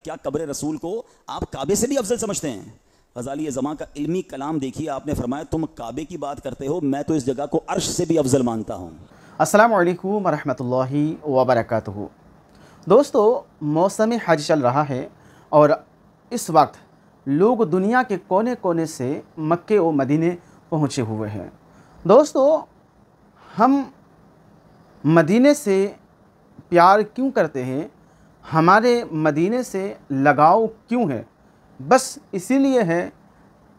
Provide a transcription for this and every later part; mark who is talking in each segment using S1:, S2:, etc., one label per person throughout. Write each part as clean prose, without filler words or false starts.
S1: کیا قبر رسول کو آپ کعبے سے بھی افضل سمجھتے ہیں؟ غزالی زمان کا علمی کلام دیکھیے، آپ نے فرمایا تم کعبے کی بات کرتے ہو، میں تو اس جگہ کو عرش سے بھی افضل مانتا ہوں۔
S2: السلام علیکم ورحمۃ اللہ وبرکاتہ۔ دوستو، موسم حج چل رہا ہے اور اس وقت لوگ دنیا کے کونے کونے سے مکے و مدینے پہنچے ہوئے ہیں۔ دوستو، ہم مدینے سے پیار کیوں کرتے ہیں؟ ہمارے مدینے سے لگاؤ کیوں ہے؟ بس اسی لیے ہے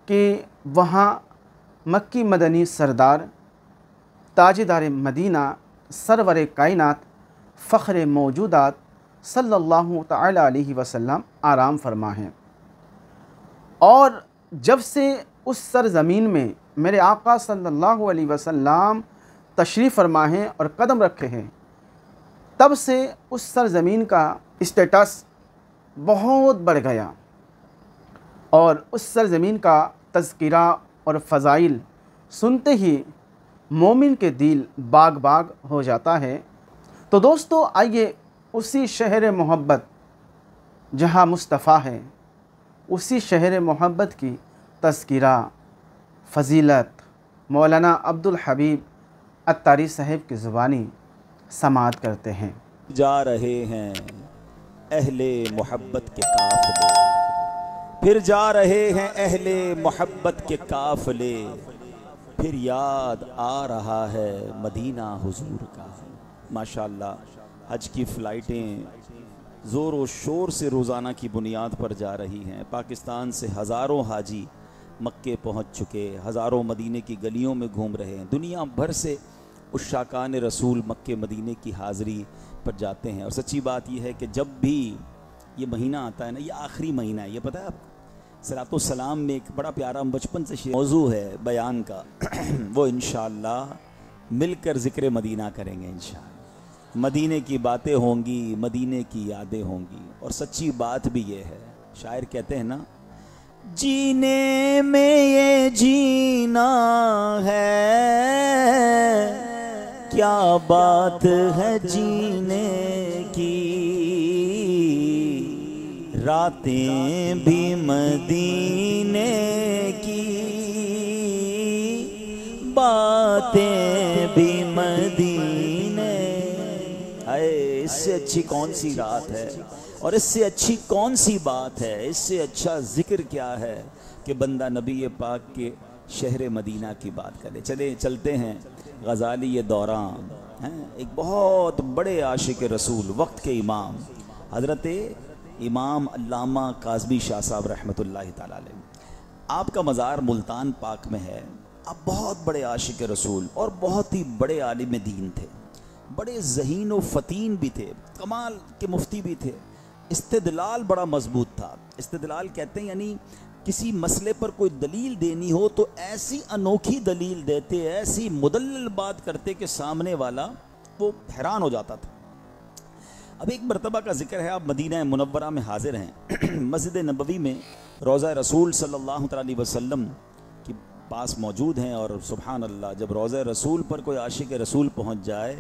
S2: کہ وہاں مکی مدنی سردار تاجدار مدینہ سرور کائنات فخر موجودات صلی اللہ تعالی علیہ وسلم آرام فرما ہیں، اور جب سے اس سرزمین میں میرے آقا صلی اللہ علیہ وسلم تشریف فرما ہیں اور قدم رکھے ہیں، تب سے اس سرزمین کا اسٹیٹس بہت بڑھ گیا، اور اس سرزمین کا تذکرہ اور فضائل سنتے ہی مومن کے دل باغ باغ ہو جاتا ہے۔ تو دوستو، آئیے اسی شہر محبت جہاں مصطفیٰ ہے، اسی شہر محبت کی تذکرہ فضیلت مولانا عبدالحبیب عطاری صاحب کی زبانی سماعت کرتے ہیں۔
S1: جا رہے ہیں اہل محبت کے قافلے، پھر جا رہے ہیں اہل محبت کے قافلے، پھر یاد آ رہا ہے مدینہ حضور کا۔ ماشاءاللہ، حج کی فلائٹیں زور و شور سے روزانہ کی بنیاد پر جا رہی ہیں۔ پاکستان سے ہزاروں حاجی مکے پہنچ چکے، ہزاروں مدینے کی گلیوں میں گھوم رہے ہیں۔ دنیا بھر سے عشاقان رسول مکے مدینے کی حاضری پر جاتے ہیں، اور سچی بات یہ ہے کہ جب بھی یہ مہینہ آتا ہے نا، یہ آخری مہینہ ہے، یہ پتہ ہے آپ کو؟ صلاۃ السلام میں ایک بڑا پیارا بچپن سے موضوع ہے بیان کا، وہ انشاءاللہ مل کر ذکر مدینہ کریں گے انشاءاللہ۔ مدینے کی باتیں ہوں گی، مدینے کی یادیں ہوں گی، اور سچی بات بھی یہ ہے، شاعر کہتے ہیں نا، جینے میں یہ جینا ہے، کیا بات ہے جینے کی، راتیں بھی مدینے کی، باتیں بھی مدینے۔ اے اس سے اچھی کون سی رات ہے، اور اس سے اچھی کون سی بات ہے، اس سے اچھا ذکر کیا ہے کہ بندہ نبی پاک کے شہر مدینہ کی بات کرے۔ چلتے ہیں غزالی یہ دوران ہیں، ایک بہت بڑے عاشق رسول، وقت کے امام حضرت امام علامہ کاظمی شاہ صاحب رحمۃ اللہ تعالی علیہ، آپ کا مزار ملتان پاک میں ہے۔ آپ بہت بڑے عاشق رسول اور بہت ہی بڑے عالم دین تھے، بڑے ذہین و فتین بھی تھے، کمال کے مفتی بھی تھے۔ استدلال بڑا مضبوط تھا۔ استدلال کہتے ہیں یعنی کسی مسئلے پر کوئی دلیل دینی ہو تو ایسی انوکھی دلیل دیتے، ایسی مدلل بات کرتے کہ سامنے والا وہ حیران ہو جاتا تھا۔ اب ایک مرتبہ کا ذکر ہے، آپ مدینہ منورہ میں حاضر ہیں، مسجد نبوی میں روضہ رسول صلی اللہ علیہ وسلم کے پاس موجود ہیں، اور سبحان اللہ، جب روضہ رسول پر کوئی عاشق رسول پہنچ جائے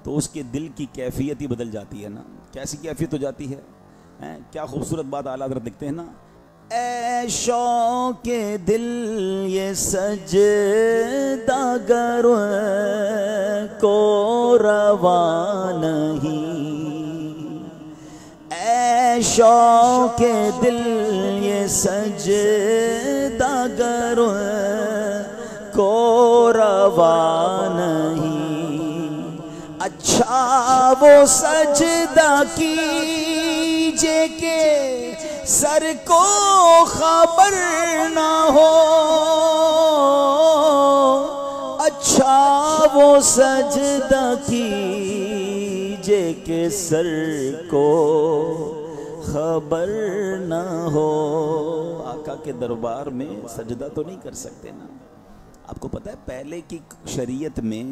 S1: تو اس کے دل کی کیفیت ہی بدل جاتی ہے نا۔ کیسی کیفیت ہو جاتی ہے؟ کیا خوبصورت بات اعلیٰ حضرت لکھتے ہیں نا، اے شوق دل یہ سجدہ گر کو روا نہیں، اے شوق دل یہ سجدہ گر کو روا نہیں، اچھا وہ سجدہ کیجے کہ سر کو خبر نہ ہو، اچھا وہ سجدہ کیجے کہ سر کو خبر نہ ہو۔ آقا کے دربار میں سجدہ تو نہیں کر سکتے نا۔ آپ کو پتہ ہے پہلے کی شریعت میں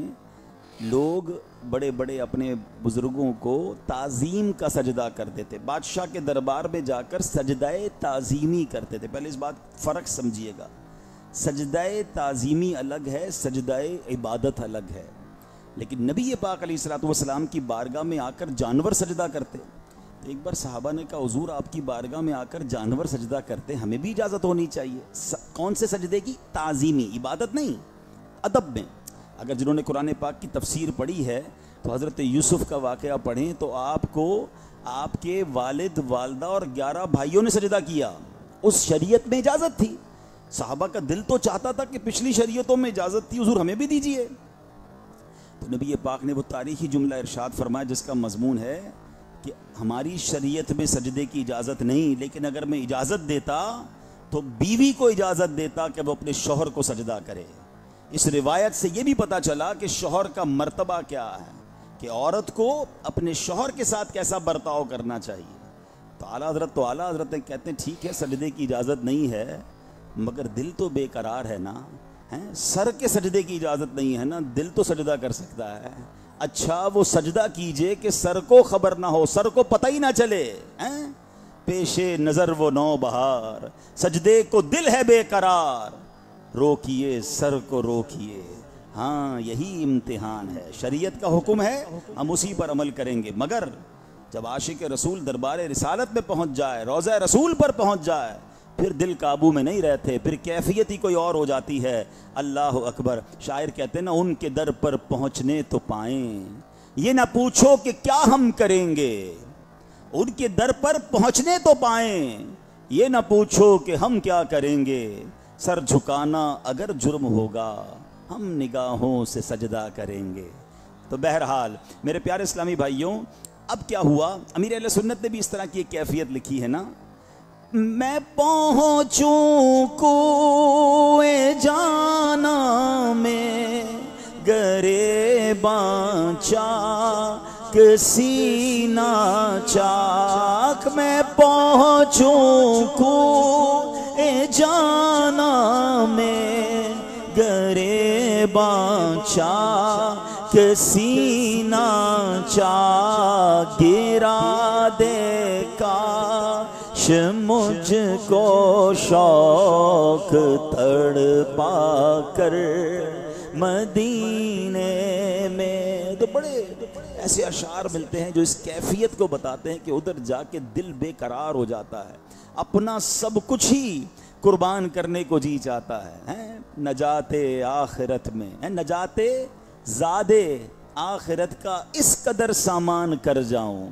S1: لوگ بڑے بڑے اپنے بزرگوں کو تعظیم کا سجدہ کرتے تھے، بادشاہ کے دربار میں جا کر سجدہ تعظیمی کرتے تھے۔ پہلے اس بات فرق سمجھیے گا، سجدہ تعظیمی الگ ہے، سجدہ عبادت الگ ہے۔ لیکن نبی پاک علیہ الصلوۃ والسلام کی بارگاہ میں آ کر جانور سجدہ کرتے، تو ایک بار صحابہ نے کہا حضور آپ کی بارگاہ میں آ کر جانور سجدہ کرتے، ہمیں بھی اجازت ہونی چاہیے۔ کون سے سجدے کی؟ تعظیمی، عبادت نہیں، ادب میں۔ اگر جنہوں نے قرآن پاک کی تفسیر پڑھی ہے تو حضرت یوسف کا واقعہ پڑھیں تو آپ کو آپ کے والد والدہ اور 11 بھائیوں نے سجدہ کیا، اس شریعت میں اجازت تھی۔ صحابہ کا دل تو چاہتا تھا کہ پچھلی شریعتوں میں اجازت تھی، حضور ہمیں بھی دیجیے۔ تو نبی پاک نے وہ تاریخی جملہ ارشاد فرمایا جس کا مضمون ہے کہ ہماری شریعت میں سجدے کی اجازت نہیں، لیکن اگر میں اجازت دیتا تو بیوی کو اجازت دیتا کہ وہ اپنے شوہر کو سجدہ کرے۔ اس روایت سے یہ بھی پتہ چلا کہ شوہر کا مرتبہ کیا ہے، کہ عورت کو اپنے شوہر کے ساتھ کیسا برتاؤ کرنا چاہیے۔ تو اعلیٰ حضرت کہتے ہیں ٹھیک ہے سجدے کی اجازت نہیں ہے، مگر دل تو بے قرار ہے نا، سر کے سجدے کی اجازت نہیں ہے نا، دل تو سجدہ کر سکتا ہے۔ اچھا وہ سجدہ کیجئے کہ سر کو خبر نہ ہو، سر کو پتہ ہی نہ چلے، پیشے نظر وہ نو بہار، سجدے کو دل ہے بے قرار، روکیے سر کو روکیے۔ ہاں یہی امتحان ہے، شریعت کا حکم ہے، ہم اسی پر عمل کریں گے، مگر جب عاشق رسول دربار رسالت میں پہنچ جائے، روضہ رسول پر پہنچ جائے، پھر دل قابو میں نہیں رہتے، پھر کیفیت ہی کوئی اور ہو جاتی ہے۔ اللہ اکبر۔ شاعر کہتے ہیں نا، ان کے در پر پہنچنے تو پائیں، یہ نہ پوچھو کہ کیا ہم کریں گے۔ ان کے در پر پہنچنے تو پائیں، یہ نہ پوچھو کہ ہم کیا کریں گے۔ سر جھکانا اگر جرم ہوگا، ہم نگاہوں سے سجدہ کریں گے۔ تو بہرحال میرے پیارے اسلامی بھائیوں، اب کیا ہوا؟ امیر اہل سنت نے بھی اس طرح کی ایک کیفیت لکھی ہے نا، میں پہنچوں کوئے جانا میں گریباں چاک سینہ چاک، میں پہنچوں کوئے جانا میں گریباں چاک سینہ چاک، گرا دے کاش مجھ کو شوق تڑپا کر مدینے میں۔ تو بڑے ایسے اشعار ملتے ہیں جو اس کیفیت کو بتاتے ہیں کہ ادھر جا کے دل بے قرار ہو جاتا ہے، اپنا سب کچھ ہی قربان کرنے کو جی چاہتا ہے۔ نجات آخرت میں، نجات زادے آخرت کا اس قدر سامان کر جاؤں،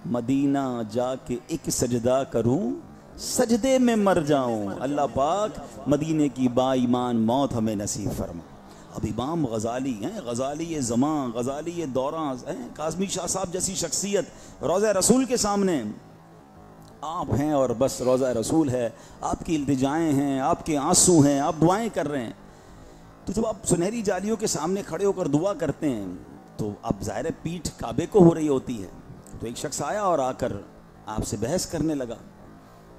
S1: مدینہ جا کے ایک سجدہ کروں، سجدے میں مر جاؤں۔ اللہ پاک مدینے کی با ایمان موت ہمیں نصیب فرما۔ اب امام غزالی ہیں، غزالی زمان، غزالی دوراں ہیں، کاظمی شاہ صاحب جیسی شخصیت روضہ رسول کے سامنے آپ ہیں، اور بس روضہ رسول ہے، آپ کی التجائیں ہیں، آپ کے آنسو ہیں، آپ دعائیں کر رہے ہیں۔ تو جب آپ سنہری جالیوں کے سامنے کھڑے ہو کر دعا کرتے ہیں تو اب ظاہر پیٹھ کعبے کو ہو رہی ہوتی ہے۔ تو ایک شخص آیا اور آ کر آپ سے بحث کرنے لگا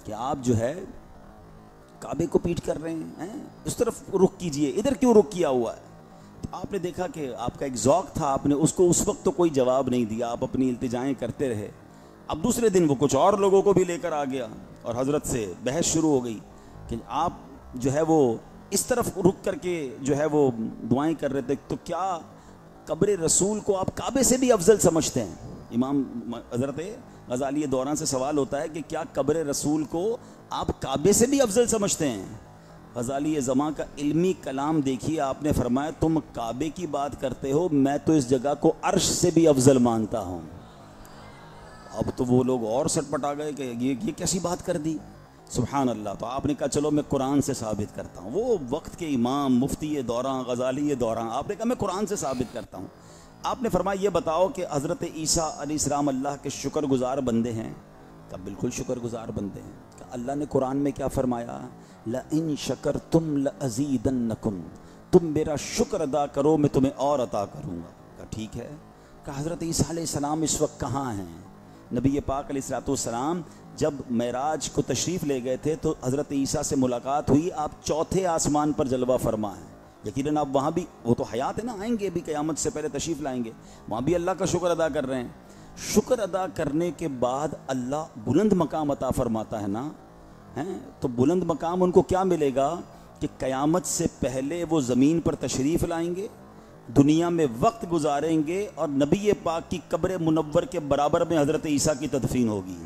S1: کہ آپ جو ہے کعبے کو پیٹھ کر رہے ہیں، اس طرف رخ کیجئے، ادھر کیوں رخ کیا ہوا ہے؟ تو آپ نے دیکھا کہ آپ کا ایک ذوق تھا، آپ نے اس کو اس وقت تو کوئی جواب نہیں دیا، آپ اپنی التجائیں کرتے رہے۔ اب دوسرے دن وہ کچھ اور لوگوں کو بھی لے کر آ گیا اور حضرت سے بحث شروع ہو گئی کہ آپ جو ہے وہ اس طرف رخ کر کے جو ہے وہ دعائیں کر رہے تھے، تو کیا قبر رسول کو آپ کعبے سے بھی افضل سمجھتے ہیں؟ امام حضرت غزالی دوراں سے سوال ہوتا ہے کہ کیا قبر رسول کو آپ کعبے سے بھی افضل سمجھتے ہیں؟ غزالی زمان کا علمی کلام دیکھیے، آپ نے فرمایا تم کعبے کی بات کرتے ہو، میں تو اس جگہ کو عرش سے بھی افضل مانتا ہوں۔ اب تو وہ لوگ اور سٹ پٹا گئے کہ یہ کیسی بات کر دی، سبحان اللہ۔ تو آپ نے کہا چلو میں قرآن سے ثابت کرتا ہوں۔ وہ وقت کے امام مفتی دوراں غزالی دوراں، آپ نے کہا میں قرآن سے ثابت کرتا ہوں۔ آپ نے فرمایا یہ بتاؤ کہ حضرت عیسیٰ علیہ السلام اللہ کے شکر گزار بندے ہیں؟ کہ بالکل شکر گزار بندے ہیں۔ کہ اللہ نے قرآن میں کیا فرمایا؟ لَإِن شَكَرْتُمْ لَأَزِيدَنَّكُمْ، تم میرا شکر ادا کرو میں تمہیں اور عطا کروں گا۔ کہا ٹھیک ہے۔ کہ حضرت عیسیٰ علیہ السلام اس وقت کہاں ہیں؟ نبی پاک علیہ السلام جب معراج کو تشریف لے گئے تھے تو حضرت عیسیٰ سے ملاقات ہوئی، آپ چوتھے آسمان پر جلوہ فرما ہیں۔ یقیناً آپ وہاں بھی، وہ تو حیات ہے نا، آئیں گے بھی، قیامت سے پہلے تشریف لائیں گے، وہاں بھی اللہ کا شکر ادا کر رہے ہیں۔ شکر ادا کرنے کے بعد اللہ بلند مقام عطا فرماتا ہے نا، تو بلند مقام ان کو کیا ملے گا کہ قیامت سے پہلے وہ زمین پر تشریف لائیں گے، دنیا میں وقت گزاریں گے اور نبی پاک کی قبر منور کے برابر میں حضرت عیسیٰ کی تدفین ہوگی۔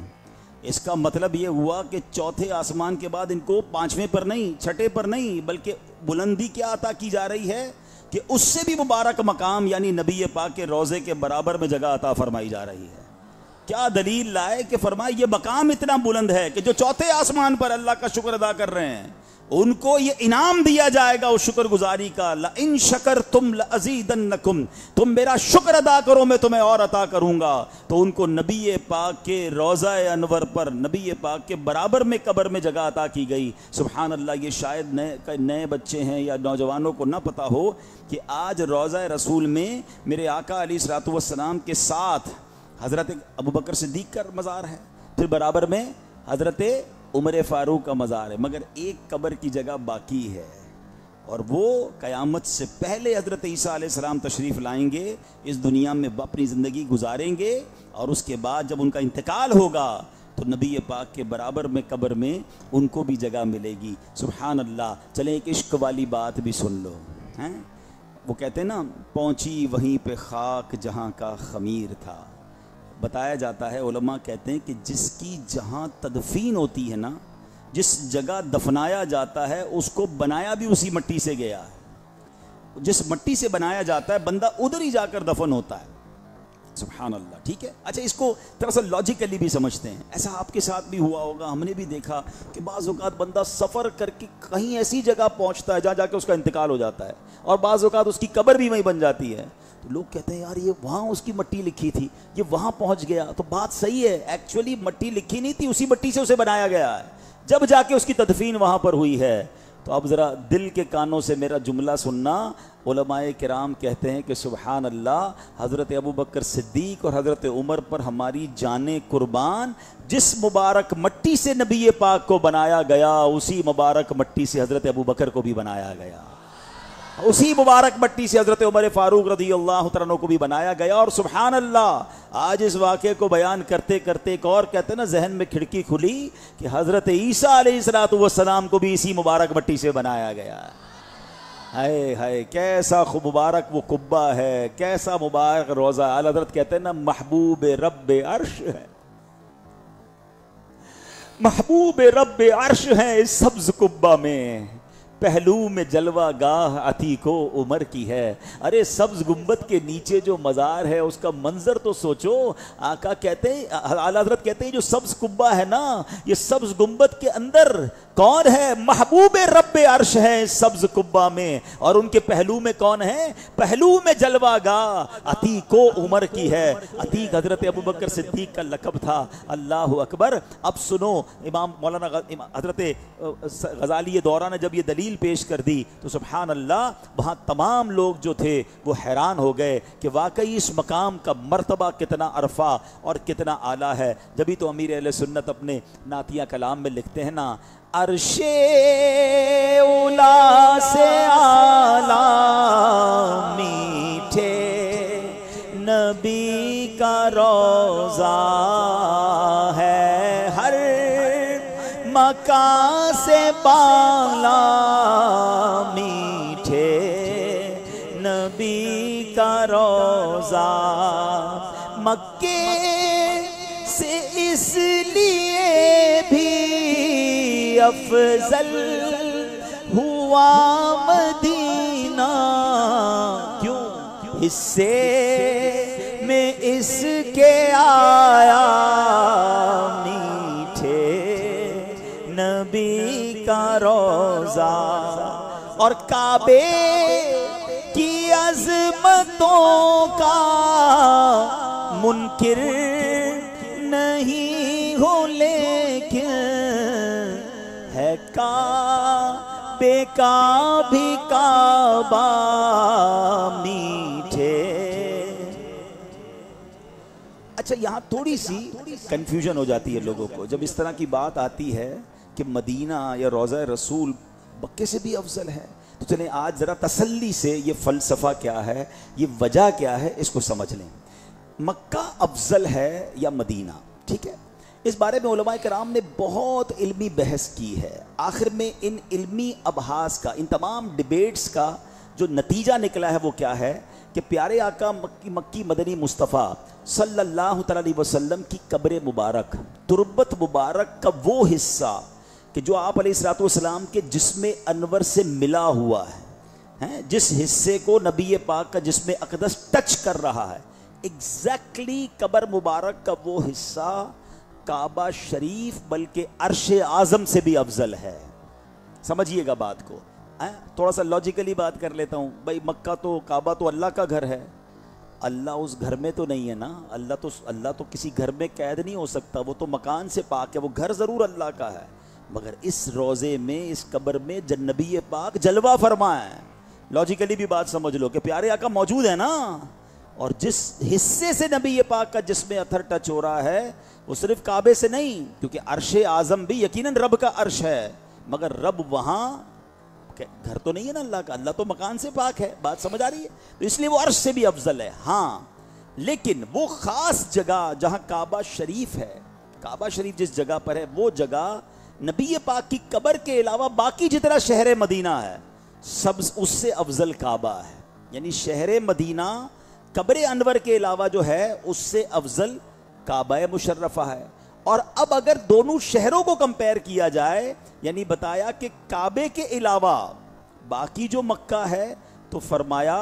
S1: اس کا مطلب یہ ہوا کہ چوتھے آسمان کے بعد ان کو پانچویں پر نہیں، چھٹے پر نہیں، بلکہ بلندی کیا عطا کی جا رہی ہے کہ اس سے بھی مبارک مقام یعنی نبی پاک کے روضے کے برابر میں جگہ عطا فرمائی جا رہی ہے۔ کیا دلیل لائے کہ فرمائے یہ مقام اتنا بلند ہے کہ جو چوتھے آسمان پر اللہ کا شکر ادا کر رہے ہیں ان کو یہ انعام دیا جائے گا اس شکر گزاری کا، لَإِن شَكَرْتُمْ لَأَزِيدَنَّكُمْ، تم میرا شکر ادا کرو میں تمہیں اور عطا کروں گا۔ تو ان کو نبی پاک کے روضہ انور پر نبی پاک کے برابر میں قبر میں جگہ عطا کی گئی۔ سبحان اللہ، یہ شاید نئے بچے ہیں یا نوجوانوں کو نہ پتہ ہو کہ آج روضہ رسول میں میرے آقا علیہ الصلوۃ والسلام کے ساتھ حضرت ابوبکر صدیق کا مزار ہے، پھر برابر میں حضرت عمر فاروق کا مزار ہے، مگر ایک قبر کی جگہ باقی ہے اور وہ قیامت سے پہلے حضرت عیسیٰ علیہ السلام تشریف لائیں گے، اس دنیا میں اپنی زندگی گزاریں گے اور اس کے بعد جب ان کا انتقال ہوگا تو نبی پاک کے برابر میں قبر میں ان کو بھی جگہ ملے گی۔ سبحان اللہ۔ چلیں ایک عشق والی بات بھی سن لو، ہیں وہ کہتے ہیں نا، پہنچی وہیں پہ خاک جہاں کا خمیر تھا۔ بتایا جاتا ہے، علماء کہتے ہیں کہ جس کی جہاں تدفین ہوتی ہے نا، جس جگہ دفنایا جاتا ہے اس کو بنایا بھی اسی مٹی سے گیا ہے، جس مٹی سے بنایا جاتا ہے بندہ ادھر ہی جا کر دفن ہوتا ہے۔ سبحان اللہ، ٹھیک ہے۔ اچھا، اس کو دراصل لاجیکلی بھی سمجھتے ہیں، ایسا آپ کے ساتھ بھی ہوا ہوگا، ہم نے بھی دیکھا کہ بعض اوقات بندہ سفر کر کے کہیں ایسی جگہ پہنچتا ہے جہاں جا کے اس کا انتقال ہو جاتا ہے اور بعض اوقات اس کی قبر بھی وہیں بن جاتی ہے، تو لوگ کہتے ہیں یار یہ وہاں اس کی مٹی لکھی تھی، یہ وہاں پہنچ گیا، تو بات صحیح ہے، ایکچولی مٹی لکھی نہیں تھی، اسی مٹی سے اسے بنایا گیا ہے، جب جا کے اس کی تدفین وہاں پر ہوئی ہے۔ تو اب ذرا دل کے کانوں سے میرا جملہ سننا، علماء کرام کہتے ہیں کہ سبحان اللہ، حضرت ابوبکر صدیق اور حضرت عمر پر ہماری جانیں قربان، جس مبارک مٹی سے نبی پاک کو بنایا گیا اسی مبارک مٹی سے حضرت ابوبکر کو بھی بنایا گیا، اسی مبارک مٹی سے حضرت عمر فاروق رضی اللہ تعالیٰ عنہ کو بھی بنایا گیا۔ اور سبحان اللہ، آج اس واقعے کو بیان کرتے کرتے ایک اور کہتے ہیں نا ذہن میں کھڑکی کھلی کہ حضرت عیسیٰ علیہ الصلوۃ والسلام کو بھی اسی مبارک مٹی سے بنایا گیا۔ ہائے ہائے، کیسا مبارک وہ قبہ ہے، کیسا مبارک روضہ۔ اعلیٰ حضرت کہتے ہیں نا محبوب رب عرش ہے، محبوب رب عرش ہے اس سبز قبہ میں، پہلو میں جلوہ گاہ عتیق و عمر کی ہے۔ ارے سبز گنبد کے نیچے جو مزار ہے اس کا منظر تو سوچو۔ آقا کہتے ہیں، اعلیٰ حضرت کہتے ہیں جو سبز قبہ ہے نا، یہ سبز گنبد کے اندر کون ہے؟ محبوب رب عرش ہے اس سبز قبہ میں، اور ان کے پہلو میں کون ہے؟ پہلو میں جلوہ گاہ عتیق و عمر کی ہے۔ عتیق حضرت ابوبکر صدیق کا لقب تھا۔ اللہ اکبر۔ اب سنو، امام مولانا حضرت غزالی دورہ نے جب یہ دلیل پیش کر دی تو سبحان اللہ، وہاں تمام لوگ جو تھے وہ حیران ہو گئے کہ واقعی اس مقام کا مرتبہ کتنا عرفہ اور کتنا اعلیٰ ہے۔ جبھی تو امیر اہل سنت اپنے نعتیہ کلام میں لکھتے ہیں نا، عرش اولا سے اعلیٰ میٹھے نبی کا روضہ ہے، ہر مکان سے بالا میٹھے نبی کا روضہ، مکے سے اس لیے بھی افضل ہوا مدینہ، کیوں؟ حصے میں اس کے آیا میٹھے نبی کا روضہ، اور کعبے کی عظمتوں کا منکر نہیں ہو، لیکن ہے کعبے کا بھی کعبہ میٹھے۔ اچھا، یہاں تھوڑی سی کنفیوژن ہو جاتی ہے لوگوں کو جب اس طرح کی بات آتی ہے کہ مدینہ یا روضہ رسول مکے سے بھی افضل ہے۔ تو چلیں آج ذرا تسلی سے یہ فلسفہ کیا ہے، یہ وجہ کیا ہے، اس کو سمجھ لیں۔ مکہ افضل ہے یا مدینہ؟ ٹھیک ہے، اس بارے میں علماء کرام نے بہت علمی بحث کی ہے۔ آخر میں ان علمی ابحاث کا، ان تمام ڈیبیٹس کا جو نتیجہ نکلا ہے وہ کیا ہے کہ پیارے آقا مکی مدنی مصطفیٰ صلی اللہ تعالی علیہ وسلم کی قبر مبارک، تربت مبارک کا وہ حصہ کہ جو آپ علیہ الصلوۃ والسلام کے جسم انور سے ملا ہوا ہے، جس حصے کو نبی پاک کا جسم اقدس ٹچ کر رہا ہے، ایگزیکٹلی قبر مبارک کا وہ حصہ کعبہ شریف بلکہ عرش اعظم سے بھی افضل ہے۔ سمجھیے گا بات کو، تھوڑا سا لاجیکلی بات کر لیتا ہوں بھائی، مکہ تو کعبہ تو اللہ کا گھر ہے، اللہ اس گھر میں تو نہیں ہے نا، اللہ تو کسی گھر میں قید نہیں ہو سکتا، وہ تو مکان سے پاک ہے، وہ گھر ضرور اللہ کا ہے، مگر اس روضے میں، اس قبر میں نبی پاک جلوہ فرما ہے۔ لاجیکلی بھی بات سمجھ لو کہ پیارے آقا موجود ہے نا، اور جس حصے سے نبی پاک کا جسم اطہر ٹچ ہو رہا ہے وہ صرف کعبے سے نہیں، کیونکہ عرش اعظم بھی یقیناً رب کا عرش ہے، مگر رب وہاں گھر تو نہیں ہے نا اللہ کا، اللہ تو مکان سے پاک ہے، بات سمجھ آ رہی ہے؟ تو اس لیے وہ عرش سے بھی افضل ہے۔ ہاں لیکن وہ خاص جگہ جہاں کعبہ شریف ہے، کعبہ شریف جس جگہ پر ہے، وہ جگہ نبی پاک کی قبر کے علاوہ باقی جتنا شہر مدینہ ہے سب اس سے افضل کعبہ ہے، یعنی شہر مدینہ قبر انور کے علاوہ جو ہے اس سے افضل کعبہ مشرفہ ہے۔ اور اب اگر دونوں شہروں کو کمپیر کیا جائے، یعنی بتایا کہ کعبے کے علاوہ باقی جو مکہ ہے، تو فرمایا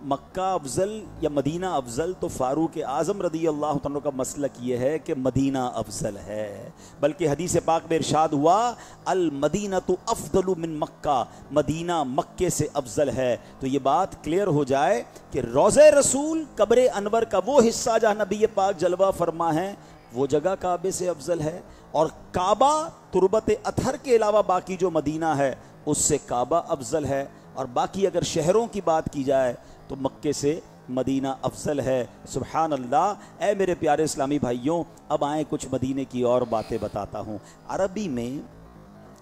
S1: مکہ افضل یا مدینہ افضل، تو فاروق اعظم رضی اللہ عنہ کا مسلک یہ ہے کہ مدینہ افضل ہے، بلکہ حدیث پاک میں ارشاد ہوا المدینۃ افضل من مکہ، مدینہ مکے سے افضل ہے۔ تو یہ بات کلیئر ہو جائے کہ روضہ رسول قبر انور کا وہ حصہ جہاں نبی پاک جلوہ فرما ہے وہ جگہ کعبے سے افضل ہے، اور کعبہ تربت اطہر کے علاوہ باقی جو مدینہ ہے اس سے کعبہ افضل ہے، اور باقی اگر شہروں کی بات کی جائے تو مکے سے مدینہ افضل ہے۔ سبحان اللہ۔ اے میرے پیارے اسلامی بھائیوں، اب آئیں کچھ مدینے کی اور باتیں بتاتا ہوں۔ عربی میں،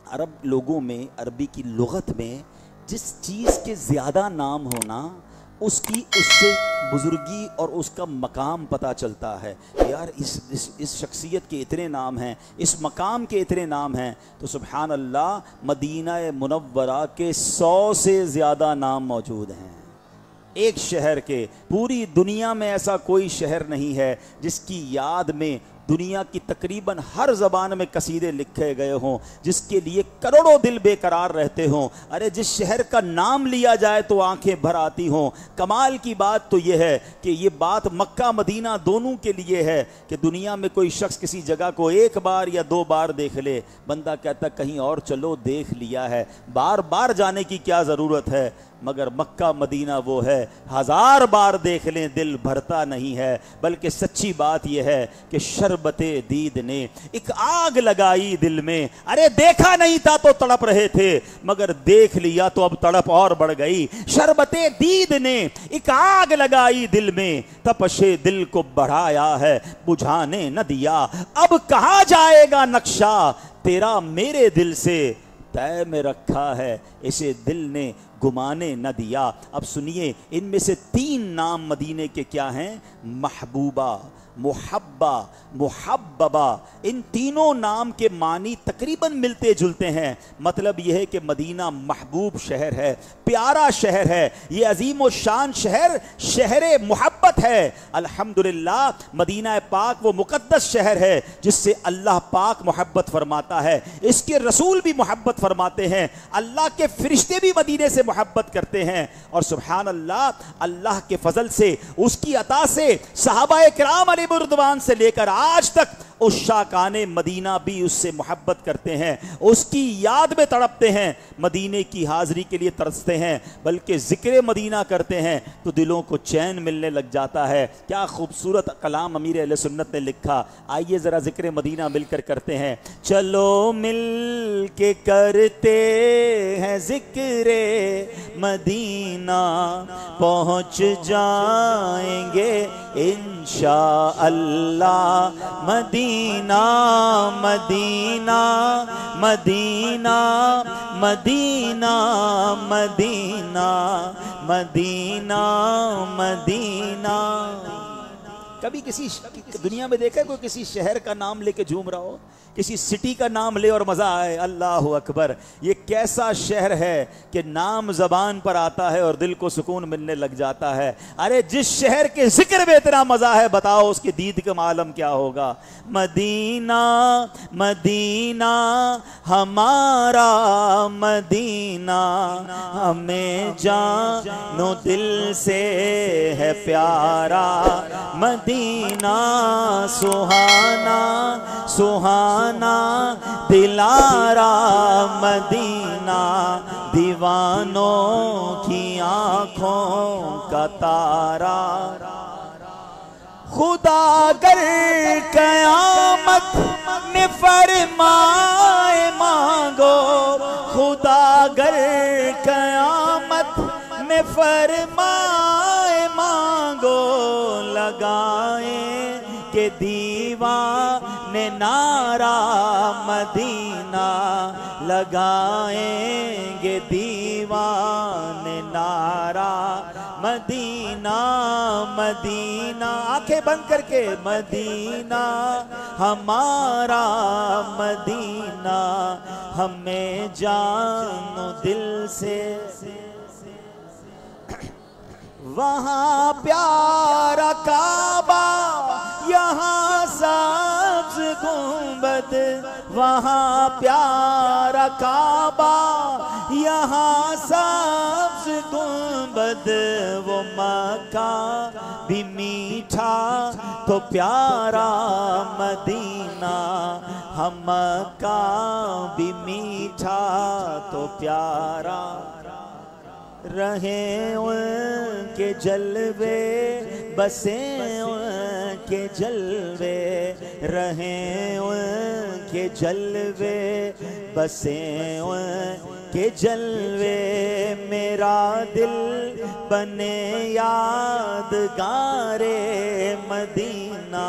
S1: عرب لوگوں میں، عربی کی لغت میں جس چیز کے زیادہ نام ہونا اس سے بزرگی اور اس کا مقام پتہ چلتا ہے۔ یار اس شخصیت کے اتنے نام ہیں، اس مقام کے اتنے نام ہیں، تو سبحان اللہ مدینہ منورہ کے 100 سے زیادہ نام موجود ہیں ایک شہر کے۔ پوری دنیا میں ایسا کوئی شہر نہیں ہے جس کی یاد میں دنیا کی تقریباً ہر زبان میں قصیدے لکھے گئے ہوں، جس کے لیے کروڑوں دل بے قرار رہتے ہوں۔ ارے جس شہر کا نام لیا جائے تو آنکھیں بھر آتی ہوں۔ کمال کی بات تو یہ ہے کہ یہ بات مکہ مدینہ دونوں کے لیے ہے کہ دنیا میں کوئی شخص کسی جگہ کو ایک بار یا 2 بار دیکھ لے، بندہ کہتا کہیں اور چلو، دیکھ لیا ہے، بار بار جانے کی کیا ضرورت ہے، مگر مکہ مدینہ وہ ہے 1000 بار دیکھ لیں دل بھرتا نہیں ہے۔ بلکہ سچی بات یہ ہے کہ شربت دید نے ایک آگ لگائی دل میں، ارے دیکھا نہیں تھا تو تڑپ رہے تھے، مگر دیکھ لیا تو اب تڑپ اور بڑھ گئی۔ شربت دید نے ایک آگ لگائی دل میں، تپش دل کو بڑھایا ہے بجھانے نہ دیا، اب کہاں جائے گا نقشہ تیرا میرے دل سے، طے میں رکھا ہے اسے دل نے گمانے نہ دیا۔ اب سنیے، ان میں سے 3 نام مدینے کے کیا ہیں؟ محبوبہ، محبہ، محببہ۔ ان تینوں نام کے معنی تقریباً ملتے جلتے ہیں۔ مطلب یہ ہے کہ مدینہ محبوب شہر ہے، پیارا شہر ہے، یہ عظیم و شان شہر، شہر محبت ہے۔ الحمدللہ مدینہ پاک وہ مقدس شہر ہے جس سے اللہ پاک محبت فرماتا ہے، اس کے رسول بھی محبت فرماتے ہیں، اللہ کے فرشتے بھی مدینے سے محبت کرتے ہیں، اور سبحان اللہ اللہ کے فضل سے، اس کی عطا سے صحابہ کرام علیہ رضوان سے لے کر آج تک عشاقان مدینہ بھی اس سے محبت کرتے ہیں، اس کی یاد میں تڑپتے ہیں، مدینے کی حاضری کے لیے ترستے ہیں، بلکہ ذکر مدینہ کرتے ہیں تو دلوں کو چین ملنے لگ جاتا ہے۔ کیا خوبصورت کلام امیر اہل سنت نے لکھا، آئیے ذرا ذکر مدینہ مل کر کرتے ہیں۔ چلو مل کے کرتے ہیں ذکر مدینہ، پہنچ جائیں گے انشاءاللہ مدینہ، مدینہ، مدینہ، مدینہ، مدینہ، مدینہ، مدینہ۔ کبھی کسی دنیا میں دیکھا ہے کوئی کسی شہر کا نام لے کے جھوم رہا ہو؟ کسی سٹی کا نام لے اور مزہ آئے. اللہ اکبر. یہ کیسا شہر ہے کہ نام زبان پر آتا ہے اور دل کو سکون ملنے لگ جاتا ہے. ارے جس شہر کے ذکر میں اتنا مزہ ہے بتاؤ اس کی دید کا عالم کیا ہوگا. مدینہ مدینہ ہمارا مدینہ ہمیں جان و دل سے ہے پیارا. مدینہ سہانا سہانا دلارا مدینہ دیوانوں کی آنکھوں کا تارا. خدا گر قیامت میں فرمائے مانگو. خدا گر قیامت میں فرمائے مانگو. لگائیں کہ دیوانے نعرہ مدینہ لگائیں گے دیوانے نعرہ مدینہ مدینہ. آنکھیں بند کر کے مدینہ ہمارا مدینہ ہمیں جان و دل سے. وہاں پیارا کعبہ یہاں سبز گنبد. وہاں پیارا کعبہ یہاں سبز گنبد. وہ مکہ بھی میٹھا تو پیارا مدینہ. ہم مکہ بھی میٹھا تو پیارا. رہیں ان کے جلوے بسیں ان کے جلوے. رہیں ان کے جلوے بسیں ان کے جلوے. میرا دل بنے یادگار مدینہ.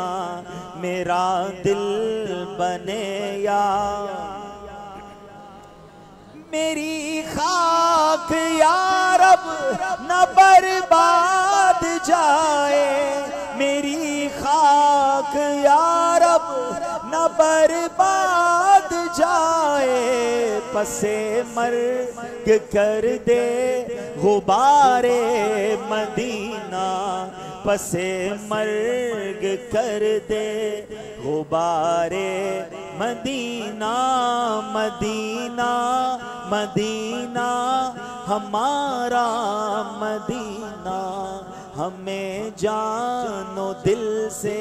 S1: میرا دل بنے یاد. میری خاک یا رب نہ برباد جائے. میری خاک یا رب نہ برباد جائے. پسے مرگ کر دے غبار مدینہ. پسے مرگ کر دے غبار مدینہ. مدینہ مدینہ ہمارا مدینہ ہمیں جان و دل سے.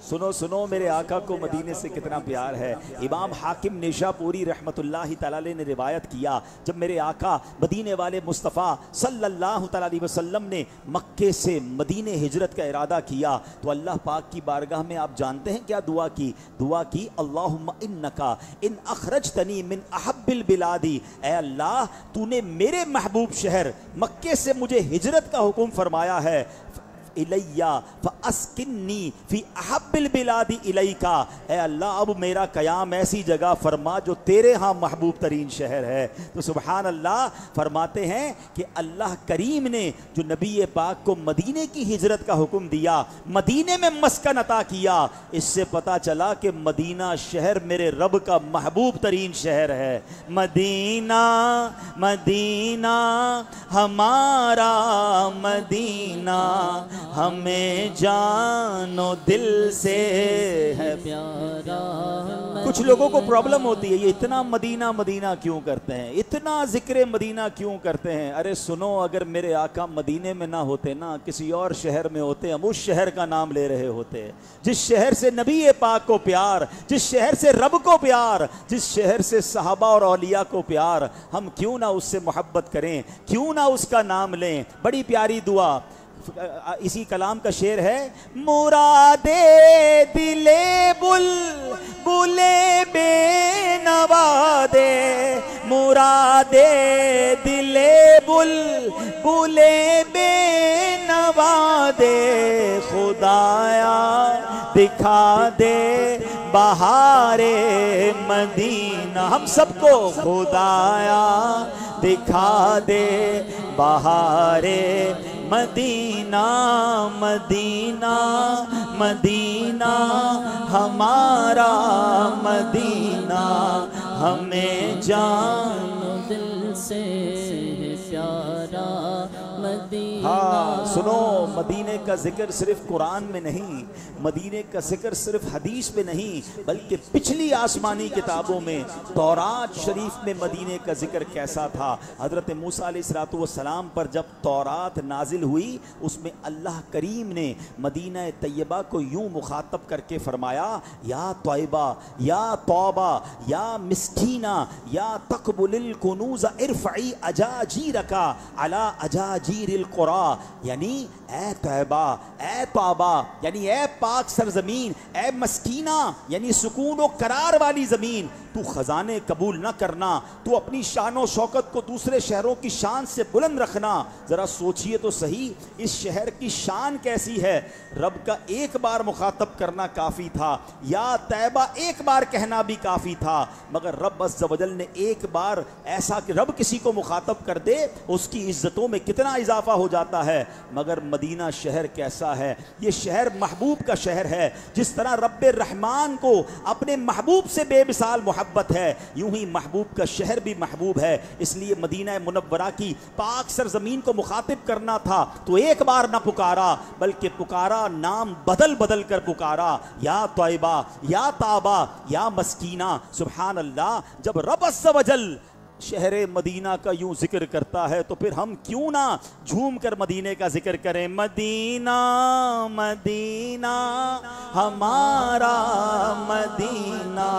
S1: سنو سنو میرے آقا کو مدینے سے کتنا پیار ہے. امام حاکم نیشاپوری رحمت اللہ تعالی نے روایت کیا جب میرے آقا مدینے والے مصطفیٰ صلی اللہ تعالی علیہ وسلم نے مکے سے مدینے ہجرت کا ارادہ کیا تو اللہ پاک کی بارگاہ میں آپ جانتے ہیں کیا دعا کی؟ دعا کی اللہم انکا ان اخرجتنی من احب البلادی. اے اللہ تو نے میرے محبوب شہر مکے سے مجھے ہجرت کا حکم فرمایا ہے. الیہ فاسکنی فی احب البلاد الیکا. اے اللہ اب میرا قیام ایسی جگہ فرما جو تیرے ہاں محبوب ترین شہر ہے. تو سبحان اللہ فرماتے ہیں کہ اللہ کریم نے جو نبی پاک کو مدینے کی ہجرت کا حکم دیا, مدینے میں مسکن عطا کیا, اس سے پتا چلا کہ مدینہ شہر میرے رب کا محبوب ترین شہر ہے. مدینہ مدینہ ہمارا مدینہ ہمیں جان و دل سے ہے پیارا. کچھ لوگوں کو پرابلم ہوتی ہے یہ اتنا مدینہ مدینہ کیوں کرتے ہیں, اتنا ذکر مدینہ کیوں کرتے ہیں. ارے سنو اگر میرے آقا مدینے میں نہ ہوتے نا کسی اور شہر میں ہوتے, ہم اس شہر کا نام لے رہے ہوتے جس شہر سے نبی پاک کو پیار, جس شہر سے رب کو پیار, جس شہر سے صحابہ اور اولیاء کو پیار. ہم کیوں نہ اس سے محبت کریں, کیوں نہ اس کا نام لیں. بڑی پیاری دعا اسی کلام کا شعر ہے. مرادے دلے بلے بے نوا دے. مرادے دلے بلے بے نوا دے. خدایا دکھا دے بہار مدینہ. ہم سب کو خدایا دکھا دے بہار مدینہ. مدینہ مدینہ مدینہ ہمارا مدینہ ہمیں جان
S3: دل سے پیارا مدینہ.
S1: ہاں سنو، مدینے کا ذکر صرف قرآن میں نہیں، مدینے کا ذکر صرف حدیث میں نہیں، بلکہ پچھلی آسمانی کتابوں میں تورات شریف میں مدینے کا ذکر کیسا تھا. حضرت موسیٰ علیہ السلام پر جب تورات نازل ہوئی، اس میں اللہ کریم نے مدینہ طیبہ کو یوں مخاطب کر کے فرمایا، یا طیبہ، یا توبہ، یا مسکینہ، یا تقبل الکنوز ارفعی اجاجیرک علی اجاجیر القرى، یعنی اے طیبہ، اے توبہ، یعنی اے پاک سرزمین، اے مسکینہ یعنی سکون و قرار والی زمین، تو خزانے قبول نہ کرنا، تو اپنی شان و شوکت کو دوسرے شہروں کی شان سے بلند رکھنا. ذرا سوچئے تو صحیح، اس شہر کی شان کیسی ہے. رب کا ایک بار مخاطب کرنا کافی تھا، یا طیبہ ایک بار کہنا بھی کافی تھا، مگر رب عز و جل نے ایک بار ایسا کہ رب کسی کو مخاطب کر دے اس کی عزتوں میں کتنا اضافہ ہو جاتا ہے. مگر مدینہ شہر کیسا ہے؟ یہ شہر محبوب کا شہر ہے. جس طرح رب الرحمن کو اپنے محبوب سے بے مثال محبت ہے، یوں ہی محبوب کا شہر بھی محبوب ہے. اس لیے مدینہ منورہ کی پاک سرزمین کو مخاطب کرنا تھا تو ایک بار نہ پکارا، بلکہ پکارا، نام بدل بدل کر پکارا، یا طیبہ، یا تابہ، یا مسکینہ. سبحان اللہ. جب رب عز و جل شہر مدینہ کا یوں ذکر کرتا ہے تو پھر ہم کیوں نہ جھوم کر مدینے کا ذکر کریں. مدینہ مدینہ ہمارا مدینہ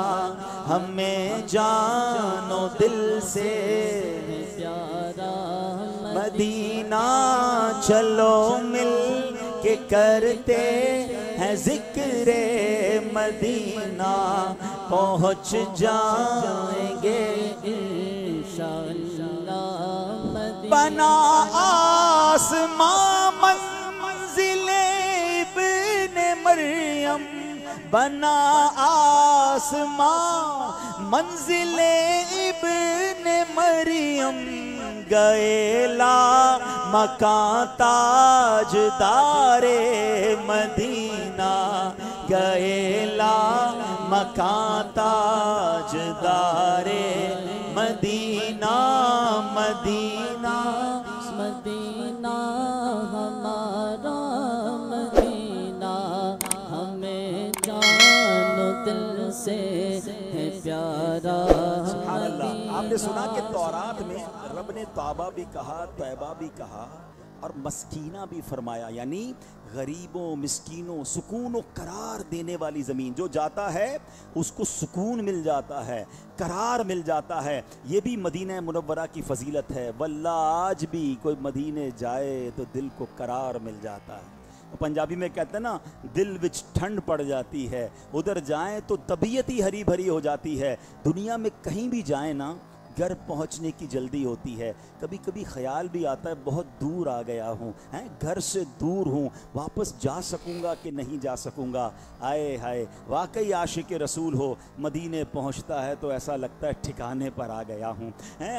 S1: ہمیں جان و دل سے
S3: پیارا
S1: مدینہ. چلو مل کے کرتے ہیں ذکر مدینہ، پہنچ جائیں گے بنا آسمان منزل ابن مریم، بنا آسمان منزل ابن مریم، گئے لا مکان تاجدار مدینہ، گئے لا مکان تاجدار مدینہ. مدینہ
S3: مدینہ ہمارا مدینہ ہمیں جان و دل سے ہے پیارا.
S1: سبحان اللہ. آپ نے سنا کہ تورات میں رب نے توبہ بھی کہا، طیبہ بھی کہا اور مسکینہ بھی فرمایا، یعنی غریبوں، مسکینوں، سکون و قرار دینے والی زمین. جو جاتا ہے اس کو سکون مل جاتا ہے، قرار مل جاتا ہے. یہ بھی مدینہ منورہ کی فضیلت ہے. واللہ آج بھی کوئی مدینے جائے تو دل کو قرار مل جاتا ہے. پنجابی میں کہتے ہیں نا، دل وچ ٹھنڈ پڑ جاتی ہے. ادھر جائیں تو طبیعت ہی ہری بھری ہو جاتی ہے. دنیا میں کہیں بھی جائیں نا، گھر پہنچنے کی جلدی ہوتی ہے. کبھی کبھی خیال بھی آتا ہے بہت دور آ گیا ہوں، گھر سے دور ہوں، واپس جا سکوں گا کہ نہیں جا سکوں گا. آئے ہائے، واقعی عاشق رسول ہو، مدینے پہنچتا ہے تو ایسا لگتا ہے ٹھکانے پر آ گیا ہوں،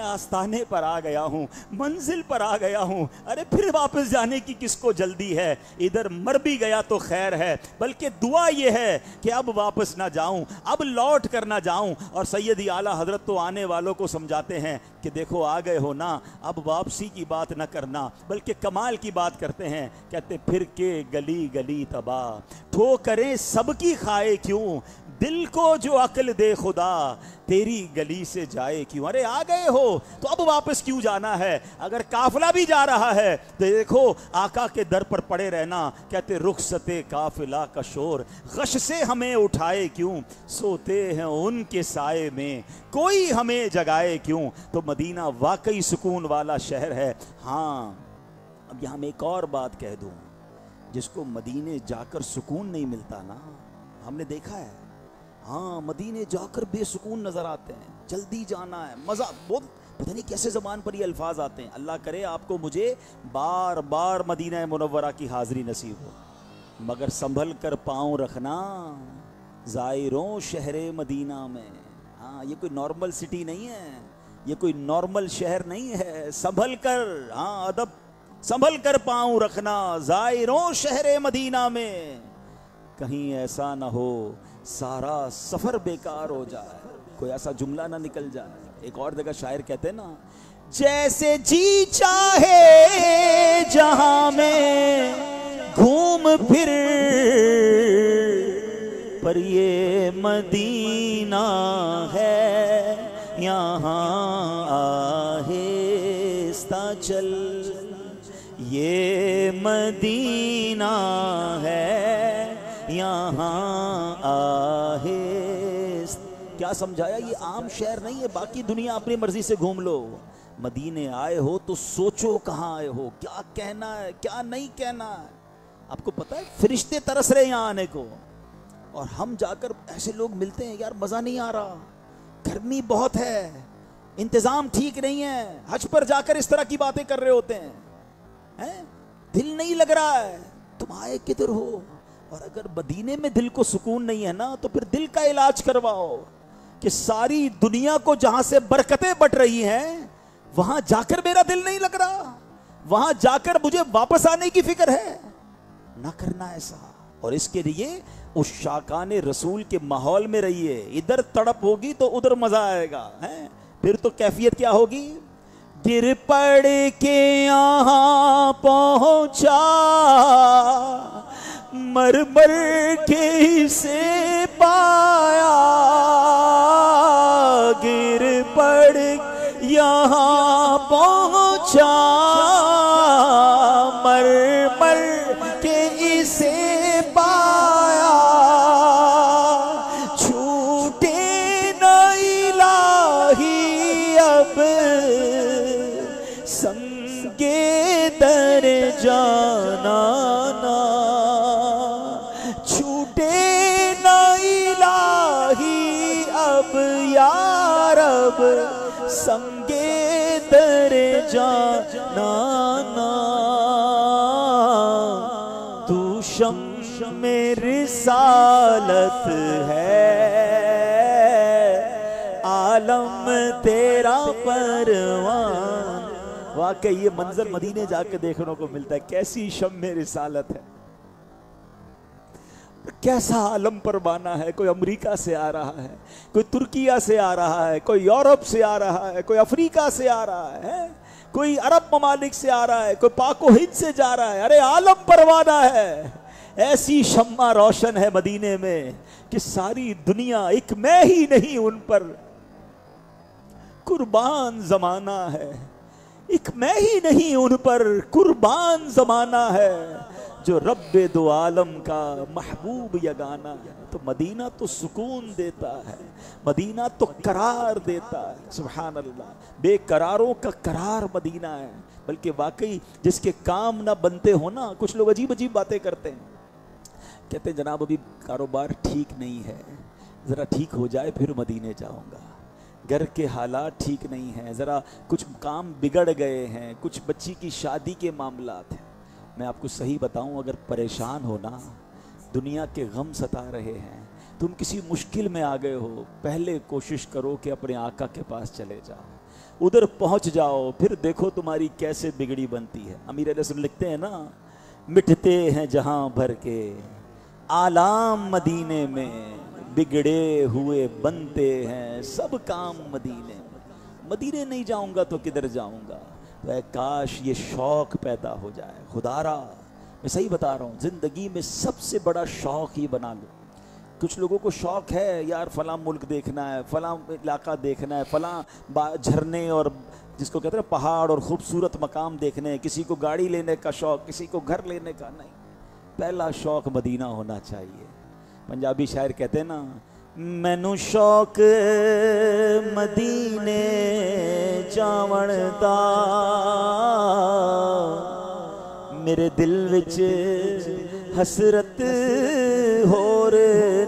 S1: آستانے پر آ گیا ہوں، منزل پر آ گیا ہوں. ارے پھر واپس جانے کی کس کو جلدی ہے؟ ادھر مر بھی گیا تو خیر ہے، بلکہ دعا یہ ہے کہ اب واپس نہ جاؤں، اب لوٹ کر نہ جاؤں. اور سیدی اعلیٰ حضرت تو آنے والوں کو سمجھاتے ہیں کہ دیکھو آ گئے ہو نا، اب واپسی کی بات نہ کرنا بلکہ کمال کی بات کرتے ہیں. کہتے پھر کے گلی گلی تباہ، ٹھوکریں سب کی کھائے کیوں، دل کو جو عقل دے خدا، تیری گلی سے جائے کیوں. ارے آ گئے ہو تو اب واپس کیوں جانا ہے؟ اگر قافلہ بھی جا رہا ہے تو دیکھو آقا کے در پر پڑے رہنا. کہتے رخصت قافلہ کا شور، غش سے ہمیں اٹھائے کیوں، سوتے ہیں ان کے سائے میں، کوئی ہمیں جگائے کیوں. تو مدینہ واقعی سکون والا شہر ہے. ہاں اب یہاں میں ایک اور بات کہہ دوں، جس کو مدینے جا کر سکون نہیں ملتا نا، ہم نے دیکھا ہے، ہاں مدینے جا کر بے سکون نظر آتے ہیں، جلدی جانا ہے، مزہ بہت، پتہ نہیں کیسے زبان پر یہ الفاظ آتے ہیں. اللہ کرے آپ کو مجھے بار بار مدینہ منورہ کی حاضری نصیب ہو، مگر سنبھل کر پاؤں رکھنا زائروں شہر مدینہ میں. ہاں یہ کوئی نارمل سٹی نہیں ہے، یہ کوئی نارمل شہر نہیں ہے. سنبھل کر، ہاں ادب، سنبھل کر پاؤں رکھنا زائروں شہر مدینہ میں. کہیں ایسا نہ ہو سارا سفر بیکار ہو جائے، کوئی ایسا جملہ نہ نکل جائے۔ ایک اور جگہ شاعر کہتے ہیں نا، جیسے جی چاہے جہاں میں گھوم پھر، پر یہ مدینہ ہے یہاں آہستہ چل، یہ مدینہ ہے یہاں آہستہ۔ کیا سمجھایا؟ یہ عام شہر نہیں ہے، باقی دنیا اپنی مرضی سے گھوم لو، مدینے آئے ہو تو سوچو کہاں آئے ہو، کیا کہنا ہے کیا نہیں کہنا ہے۔ آپ کو پتا ہے فرشتے ترس رہے یہاں آنے کو، اور ہم جا کر ایسے لوگ ملتے ہیں، یار مزہ نہیں آ رہا، گرمی بہت ہے، انتظام ٹھیک نہیں ہے، حج پر جا کر اس طرح کی باتیں کر رہے ہوتے ہیں، دل نہیں لگ رہا ہے، تم آئے کدھر ہو؟ اور اگر مدینے میں دل کو سکون نہیں ہے نا، تو پھر دل کا علاج کرواؤ، کہ ساری دنیا کو جہاں سے برکتیں بٹ رہی ہیں وہاں جا کر میرا دل نہیں لگ رہا، وہاں جا کر مجھے واپس آنے کی فکر ہے، نہ کرنا ایسا۔ اور اس کے لیے اس شاکان رسول کے ماحول میں رہیے، ادھر تڑپ ہوگی تو ادھر مزہ آئے گا، پھر تو کیفیت کیا ہوگی؟ گر پڑ کے یہاں پہنچا، مر مر کے سے پایا، گر پڑ یہاں پہنچا، مر مر کے اسے پایا، چھوٹے نہ الہی اب سنگے در جانا نا، چھوٹے نہ الہی اب یا رب سنگے در جانا نا، تو شمع رسالت ہے، عالم تیرا پروان۔ واقعی یہ منظر مدینے جا کے دیکھنے کو ملتا ہے، کیسی شمع رسالت ہے، کیسا عالم پروانہ ہے۔ کوئی امریکہ سے آ رہا ہے، کوئی ترکیہ سے آ رہا ہے، کوئی یورپ سے آ رہا ہے، کوئی افریقہ سے آ رہا ہے، کوئی عرب ممالک سے آ رہا ہے، کوئی پاک و ہند سے جا رہا ہے، ارے عالم پروانہ ہے۔ ایسی شمع روشن ہے مدینے میں کہ ساری دنیا ایک میں ہی نہیں ان پر قربان زمانہ ہے، ایک میں ہی نہیں ان پر قربان زمانہ ہے، جو رب دو عالم کا محبوب یگانہ ہے۔ تو مدینہ تو سکون دیتا ہے، مدینہ تو قرار دیتا ہے، سبحان اللہ۔ بے قراروں کا قرار مدینہ ہے، بلکہ واقعی جس کے کام نہ بنتے ہو نا، کچھ لوگ عجیب عجیب باتیں کرتے ہیں، کہتے ہیں جناب ابھی کاروبار ٹھیک نہیں ہے، ذرا ٹھیک ہو جائے پھر مدینے جاؤں گا، گھر کے حالات ٹھیک نہیں ہیں، ذرا کچھ کام بگڑ گئے ہیں، کچھ بچی کی شادی کے معاملات ہیں۔ میں آپ کو صحیح بتاؤں، اگر پریشان ہونا، دنیا کے غم ستا رہے ہیں، تم کسی مشکل میں آ گئے ہو، پہلے کوشش کرو کہ اپنے آقا کے پاس چلے جاؤ، ادھر پہنچ جاؤ، پھر دیکھو تمہاری کیسے بگڑی بنتی ہے۔ امیر علیہ السلام لکھتے ہیں نا، مٹتے ہیں جہاں بھر کے آلام مدینے میں، بگڑے ہوئے بنتے ہیں سب کام مدینے میں۔ مدینے نہیں جاؤں گا تو کدھر جاؤں گا؟ تو اے کاش یہ شوق پیدا ہو جائے، خدا را میں صحیح بتا رہا ہوں، زندگی میں سب سے بڑا شوق ہی بنا لو۔ کچھ لوگوں کو شوق ہے یار فلاں ملک دیکھنا ہے، فلاں علاقہ دیکھنا ہے، فلاں جھرنے اور جس کو کہتے ہیں پہاڑ اور خوبصورت مقام دیکھنے ہیں، کسی کو گاڑی لینے کا شوق، کسی کو گھر لینے کا۔ نہیں، پہلا شوق مدینہ ہونا چاہیے۔ پنجابی شاعر کہتے ہیں نا، مینوں شوق مدینے جاون دا، میرے دل وچ حسرت ہور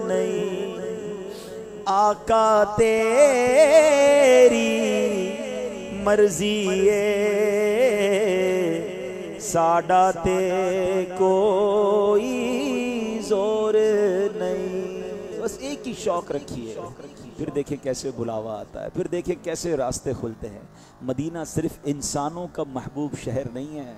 S1: نہیں، آقا تیری مرضی ہے، ساڈا تے کوئی زور نہیں۔ بس ایک ہی شوق رکھیے، پھر دیکھیں کیسے بلاوا آتا ہے، پھر دیکھیں کیسے راستے کھلتے ہیں۔ مدینہ صرف انسانوں کا محبوب شہر نہیں ہے،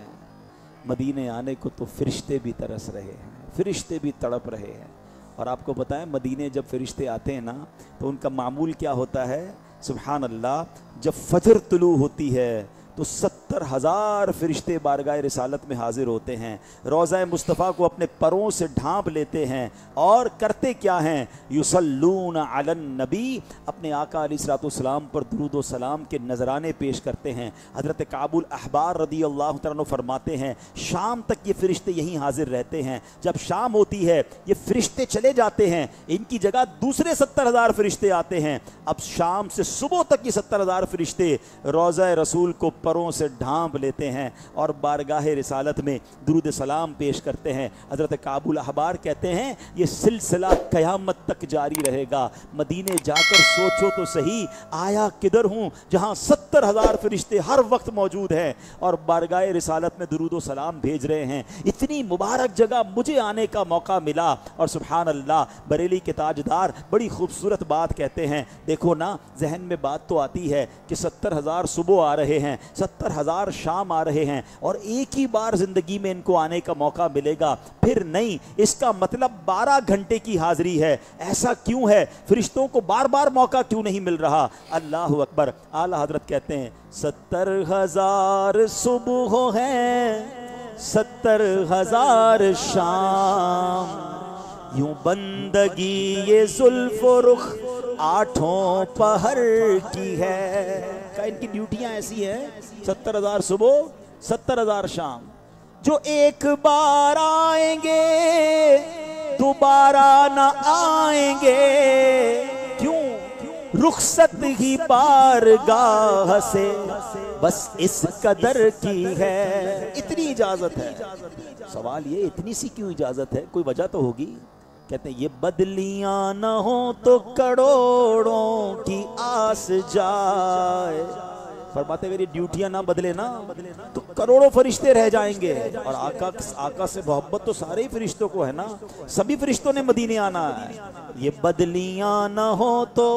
S1: مدینے آنے کو تو فرشتے بھی ترس رہے ہیں، فرشتے بھی تڑپ رہے ہیں۔ اور آپ کو پتہ ہے مدینے جب فرشتے آتے ہیں نا تو ان کا معمول کیا ہوتا ہے؟ سبحان اللہ، جب فجر طلوع ہوتی ہے تو 70,000 فرشتے بارگاہ رسالت میں حاضر ہوتے ہیں، روضہ مصطفیٰ کو اپنے پروں سے ڈھانپ لیتے ہیں اور کرتے کیا ہیں؟ یصلون علی النبی، اپنے آقا علیہ الصلوۃ والسلام پر درود و سلام کے نذرانے پیش کرتے ہیں۔ حضرت کعب الاحبار رضی اللہ تعالیٰ عنہ فرماتے ہیں شام تک یہ فرشتے یہیں حاضر رہتے ہیں، جب شام ہوتی ہے یہ فرشتے چلے جاتے ہیں، ان کی جگہ دوسرے 70,000 فرشتے آتے ہیں۔ اب شام سے صبح تک یہ 70,000 فرشتے روضہ رسول کو پروں سے ڈھانپ لیتے ہیں اور بارگاہ رسالت میں درود سلام پیش کرتے ہیں۔ حضرت کعب الاحبار کہتے ہیں یہ سلسلہ قیامت تک جاری رہے گا۔ مدینے جا کر سوچو تو صحیح، آیا کدھر ہوں جہاں 70,000 فرشتے ہر وقت موجود ہیں اور بارگاہ رسالت میں درود و سلام بھیج رہے ہیں۔ اتنی مبارک جگہ مجھے آنے کا موقع ملا، اور سبحان اللہ بریلی کے تاجدار بڑی خوبصورت بات کہتے ہیں۔ دیکھو نا، ذہن میں بات تو آتی ہے کہ 70,000 صبح آ رہے ہیں، 70,000 شام آ رہے ہیں، اور ایک ہی بار زندگی میں ان کو آنے کا موقع ملے گا، پھر نہیں۔ اس کا مطلب 12 گھنٹے کی حاضری ہے۔ ایسا کیوں ہے؟ فرشتوں کو بار بار موقع کیوں نہیں مل رہا؟ اللہ اکبر۔ اعلیٰ حضرت کہتے ہیں 70,000 صبح ہیں، 70,000 شام، یوں بندگی یہ زلف و رخ 8 پہر کی ہے۔ ان کی ڈیوٹیاں ایسی ہیں، 70,000 صبح، 70,000 شام، جو ایک بار آئیں گے دوبارہ نہ آئیں گے، کیوں؟ رخصت ہی بارگاہ سے بس اس قدر کی ہے۔ اتنی اجازت ہے۔ سوال یہ اتنی سی کیوں اجازت ہے؟ کوئی وجہ تو ہوگی۔ کہتے ہیں یہ بدلیاں نہ ہوں تو کروڑوں کی آس جائے۔ فرماتے اگر یہ ڈیوٹیاں نہ بدلے نا تو کروڑوں فرشتے رہ جائیں گے، اور آقا سے محبت تو سارے ہی فرشتوں کو ہے نا، سبھی فرشتوں نے مدینے آنا ہے۔ یہ بدلیاں نہ ہوں تو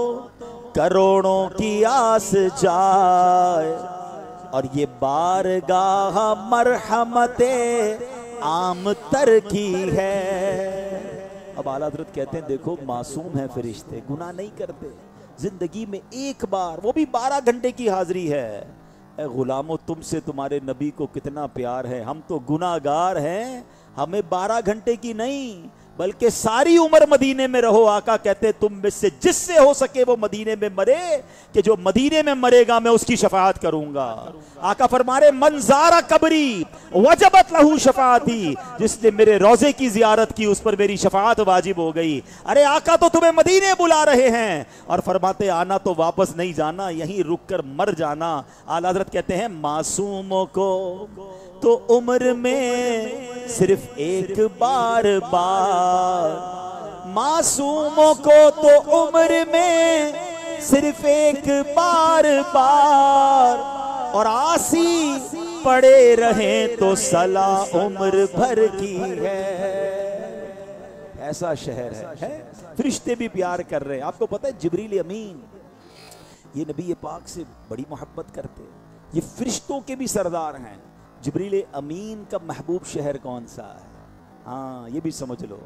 S1: کروڑوں کی آس جائے، اور یہ بارگاہ مرحمت عام تر کی ہے۔ اب اعلیٰ حضرت کہتے ہیں دیکھو معصوم ہیں فرشتے، گناہ نہیں کرتے، زندگی میں ایک بار، وہ بھی 12 گھنٹے کی حاضری ہے۔ اے غلامو، تم سے تمہارے نبی کو کتنا پیار ہے، ہم تو گناہ گار ہیں، ہمیں 12 گھنٹے کی نہیں بلکہ ساری عمر مدینے میں رہو۔ آقا کہتے تم میں سے جس سے ہو سکے وہ مدینے میں مرے، کہ جو مدینے میں مرے گا میں اس کی شفاعت کروں گا۔ آقا فرما رہے من زارا قبری وجبت لہو شفاعتی، جس نے میرے روضے کی زیارت کی اس پر میری شفاعت واجب ہو گئی۔ ارے آقا تو تمہیں مدینے بلا رہے ہیں، اور فرماتے آنا تو واپس نہیں جانا، یہیں رک کر مر جانا۔ اعلیٰ حضرت کہتے ہیں معصوموں کو تو عمر میں صرف ایک بار، معصوموں کو تو عمر میں صرف ایک بار، اور عاصی پڑے رہیں تو صلاح عمر بھر کی ہے۔ ایسا شہر ہے، فرشتے بھی پیار کر رہے ہیں۔ آپ کو پتہ ہے جبریل امین یہ نبی پاک سے بڑی محبت کرتے، یہ فرشتوں کے بھی سردار ہیں۔ جبریل امین کا محبوب شہر کون سا ہے؟ ہاں یہ بھی سمجھ لو،